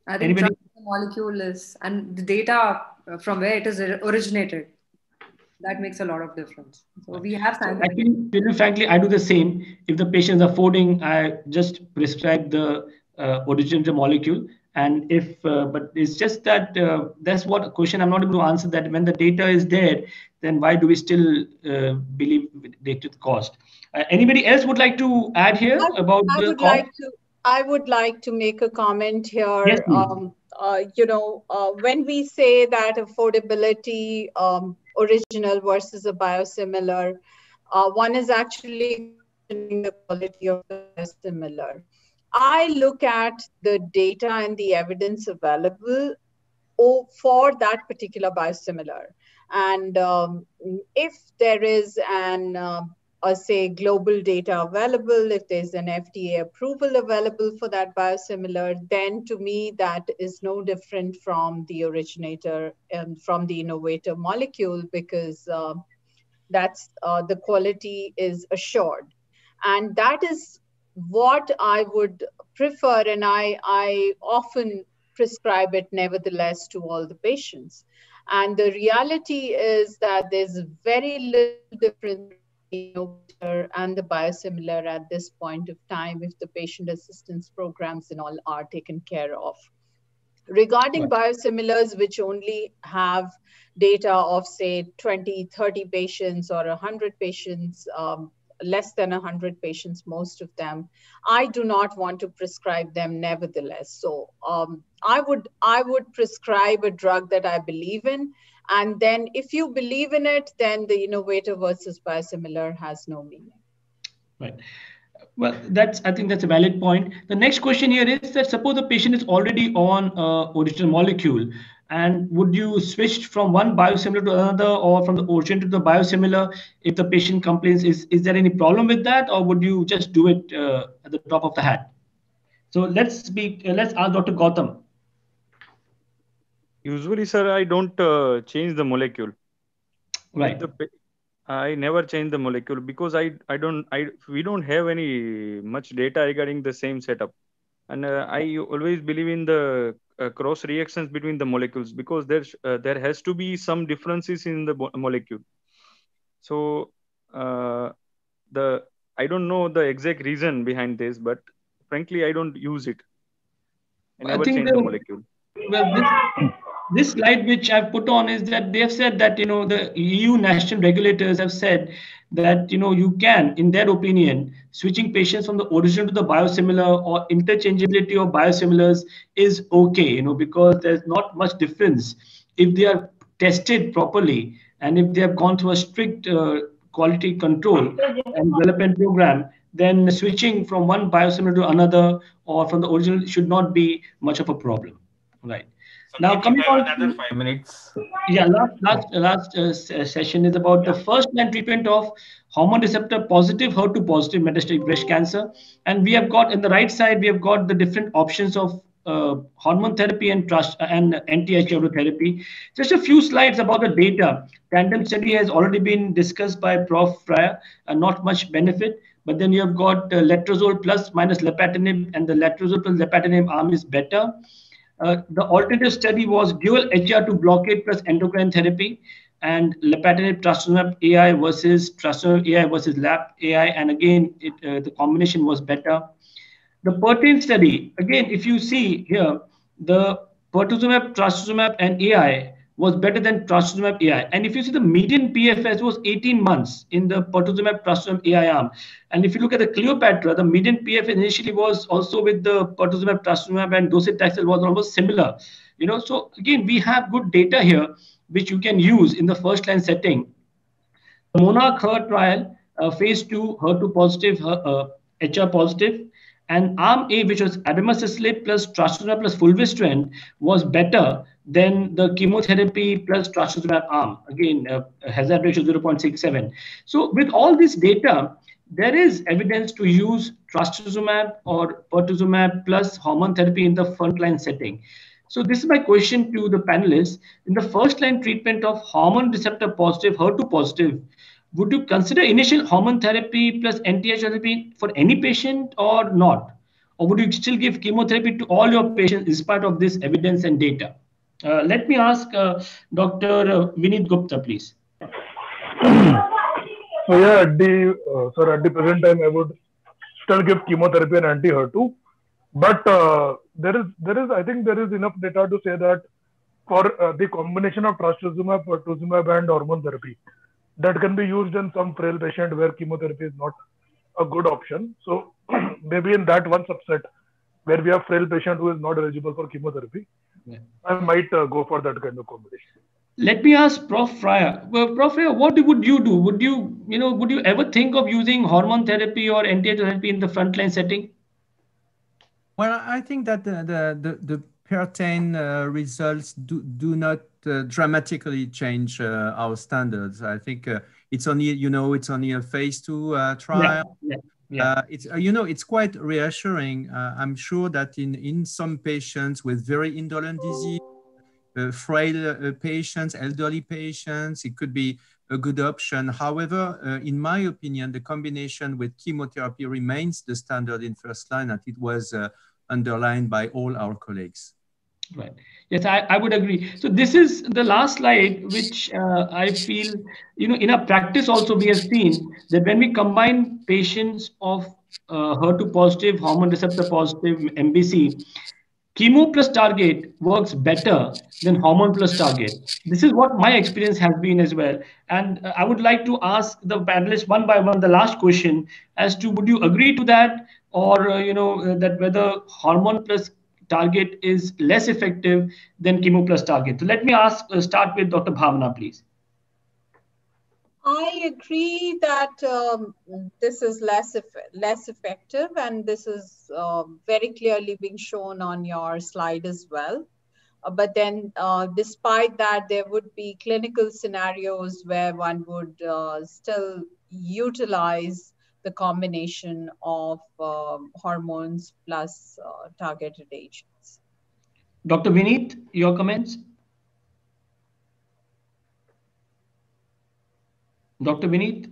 I think Anybody? trust the molecule is, and the data from where it is originated, that makes a lot of difference. So we have scientific. Actually, to be frankly, I do the same. If the patient is affording, I just prescribe the originator molecule. And but it's just that that's what a question I'm not able to answer. That when the data is there, then why do we still believe related cost? Anybody else would like to add here about the cost? I would like to make a comment Yes, here. please. When we say that affordability, original versus a biosimilar, one is actually questioning the quality of the biosimilar. I look at the data and the evidence available for that particular biosimilar. And if there is say global data available, if there's an FDA approval available for that biosimilar, then to me that is no different from the originator and from the innovator molecule, because that's the quality is assured. And that is what I would prefer, and I often prescribe it nevertheless to all the patients. And the reality is that there's very little difference between the innovator and the biosimilar at this point of time if the patient assistance programs and all are taken care of. Regarding biosimilars, which only have data of, say, 20, 30 patients or 100 patients, less than 100 patients, most of them, I do not want to prescribe them nevertheless. So I would prescribe a drug that I believe in. And then if you believe in it, then the innovator versus biosimilar has no meaning. Right. Well, I think that's a valid point. The next question here is that suppose the patient is already on original molecule, and would you switch from one biosimilar to another, or from the origin to the biosimilar if the patient complains? Is there any problem with that, or would you just do it at the top of the hat? So let's ask Dr. Gautam. Usually, sir, I don't change the molecule. Right. I never change the molecule because we don't have any much data regarding the same setup, and I always believe in the cross reactions between the molecules, because there has to be some differences in the molecule. So I don't know the exact reason behind this, but frankly, I don't use it. I never change the molecule. Well, this slide which I've put on is that they have said that the EU national regulators have said that you can, in their opinion, switching patients from the original to the biosimilar or interchangeability of biosimilars is okay, because there's not much difference if they are tested properly and if they have gone through a strict quality control and development program. Then switching from one biosimilar to another or from the original should not be much of a problem. Right. So Now, coming on another 5 minutes. Yeah, last session is about the first line treatment of hormone receptor positive, HER2 positive metastatic breast cancer. And we have got in the right side, we have got the different options of hormone therapy and anti-HER2 therapy. Just a few slides about the data. Tandem study has already been discussed by Prof. Fryer, not much benefit. But then you have got letrozole plus minus lapatinib, and the letrozole plus lapatinib arm is better. The alternative study was dual HER2 blockade plus endocrine therapy, and lapatinib trastuzumab AI versus trastuzumab AI versus lap AI, and again the combination was better. The PERTAIN study, again, if you see here, the pertuzumab, trastuzumab, and AI was better than trastuzumab AI. And if you see, the median PFS was 18 months in the pertuzumab trastuzumab AI arm. And if you look at the Cleopatra, the median PFS initially was also with the pertuzumab trastuzumab and docetaxel was almost similar. So again, we have good data here, which you can use in the first line setting. The Monarch HER trial, phase 2, HER2 positive, HR positive, and arm A, which was abemaciclib plus trastuzumab plus fulvestrant, was better than the chemotherapy plus trastuzumab arm. Again, hazard ratio 0.67. So with all this data, there is evidence to use trastuzumab or pertuzumab plus hormone therapy in the frontline setting. So this is my question to the panelists. In the first line treatment of hormone receptor positive, HER2 positive, would you consider initial hormone therapy plus anti-H therapy for any patient or not? Or would you still give chemotherapy to all your patients in spite of this evidence and data? Let me ask Dr. Vinit Gupta, please. So yeah, at the present time, I would still give chemotherapy and anti-HER2, but I think there is enough data to say that for the combination of trastuzumab, pertuzumab, and hormone therapy, that can be used in some frail patient where chemotherapy is not a good option. So maybe in that one subset where we have frail patient who is not eligible for chemotherapy, I might go for that kind of combination. Let me ask Prof. Fryer. Well, Prof. Fryer, what would you do? Would you ever think of using hormone therapy or anti therapy in the frontline setting? Well, I think that the PERTAIN results do not dramatically change our standards. I think it's only a phase 2 trial. Yeah. It's quite reassuring. I'm sure that in some patients with very indolent disease, frail patients, elderly patients, it could be a good option. However, in my opinion, the combination with chemotherapy remains the standard in first line, and it was underlined by all our colleagues. Right. Yes, I would agree. So this is the last slide, which I feel, in our practice also we have seen that when we combine patients of HER2 positive, hormone receptor positive, MBC, chemo plus target works better than hormone plus target. This is what my experience has been as well. And I would like to ask the panelists one by one the last question as to would you agree to that, or that whether hormone plus target is less effective than chemo plus target. So let me start with Dr. Bhavna, please. I agree that this is less effective, and this is very clearly being shown on your slide as well. But then despite that, there would be clinical scenarios where one would still utilize the combination of hormones plus targeted agents. Dr. Vinit, your comments? Dr. Vinit?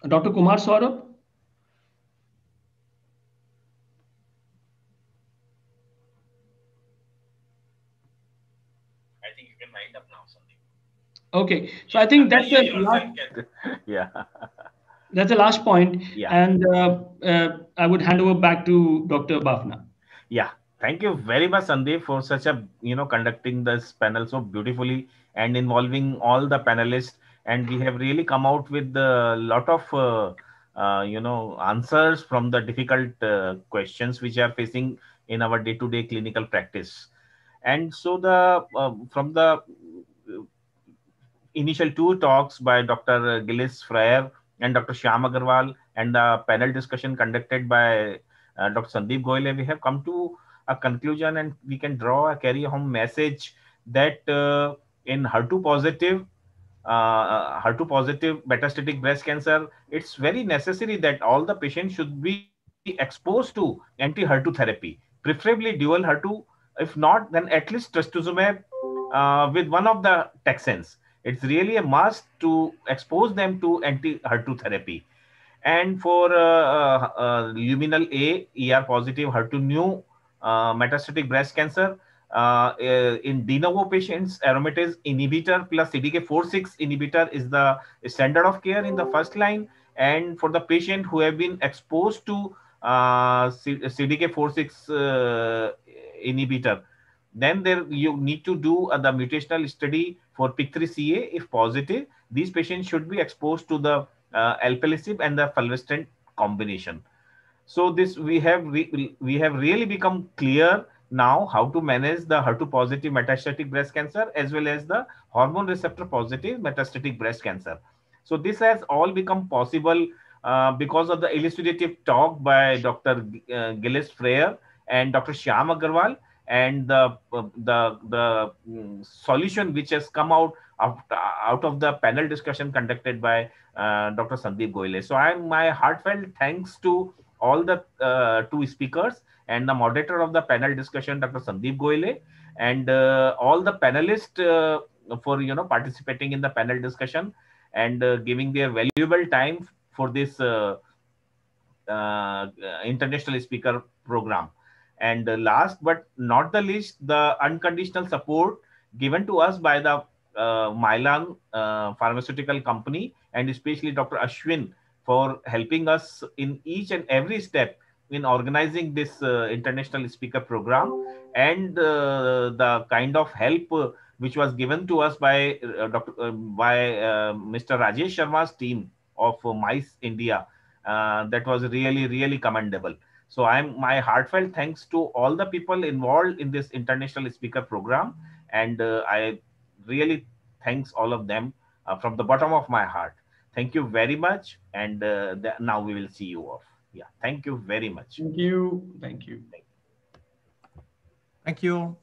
Dr. Kumar Saurabh? I think you can wind up now, Sandeep. Okay, so I think that's the last, yeah. That's the last point. Yeah. And I would hand over back to Dr. Bhavna. Yeah. Thank you very much, Sandeep, for such a conducting this panel so beautifully and involving all the panelists. And we have really come out with a lot of answers from the difficult questions which are facing in our day-to-day clinical practice. And so from the initial 2 talks by Dr. Gilles Frere and Dr. Shyam Agarwal and the panel discussion conducted by Dr. Sandeep Goyal, we have come to a conclusion, and we can draw a carry home message that in HER2 positive metastatic breast cancer, it's very necessary that all the patients should be exposed to anti-HER2 therapy, preferably dual HER2. If not, then at least trastuzumab with one of the taxanes. It's really a must to expose them to anti-HER2 therapy. And for luminal A, ER positive, HER2 new metastatic breast cancer, in de novo patients, aromatase inhibitor plus CDK4/6 inhibitor is the standard of care in the first line. And for the patient who have been exposed to CDK4/6 inhibitor, then there you need to do the mutational study for PIK3CA. If positive, these patients should be exposed to the alpelisib and the fulvestrant combination. So this we have really become clear now how to manage the HER2 positive metastatic breast cancer as well as the hormone receptor positive metastatic breast cancer. So this has all become possible because of the illustrative talk by Dr. Gilles Freyer and Dr. Shyam Agarwal, and the solution which has come out of the panel discussion conducted by Dr. Sandeep Goyale. So my heartfelt thanks to all the two speakers and the moderator of the panel discussion, Dr. Sandeep Goyale, and all the panelists for participating in the panel discussion and giving their valuable time for this international speaker program. And last but not the least, the unconditional support given to us by the Mylan pharmaceutical company, and especially Dr. Ashwin for helping us in each and every step in organizing this international speaker program, and the kind of help which was given to us by Mr. Rajesh Sharma's team of MICE India. That was really commendable. So my heartfelt thanks to all the people involved in this international speaker program, and I really thanks all of them from the bottom of my heart. Thank you very much, and now we will see you off. Yeah, thank you very much. Thank you. Thank you. Thank you.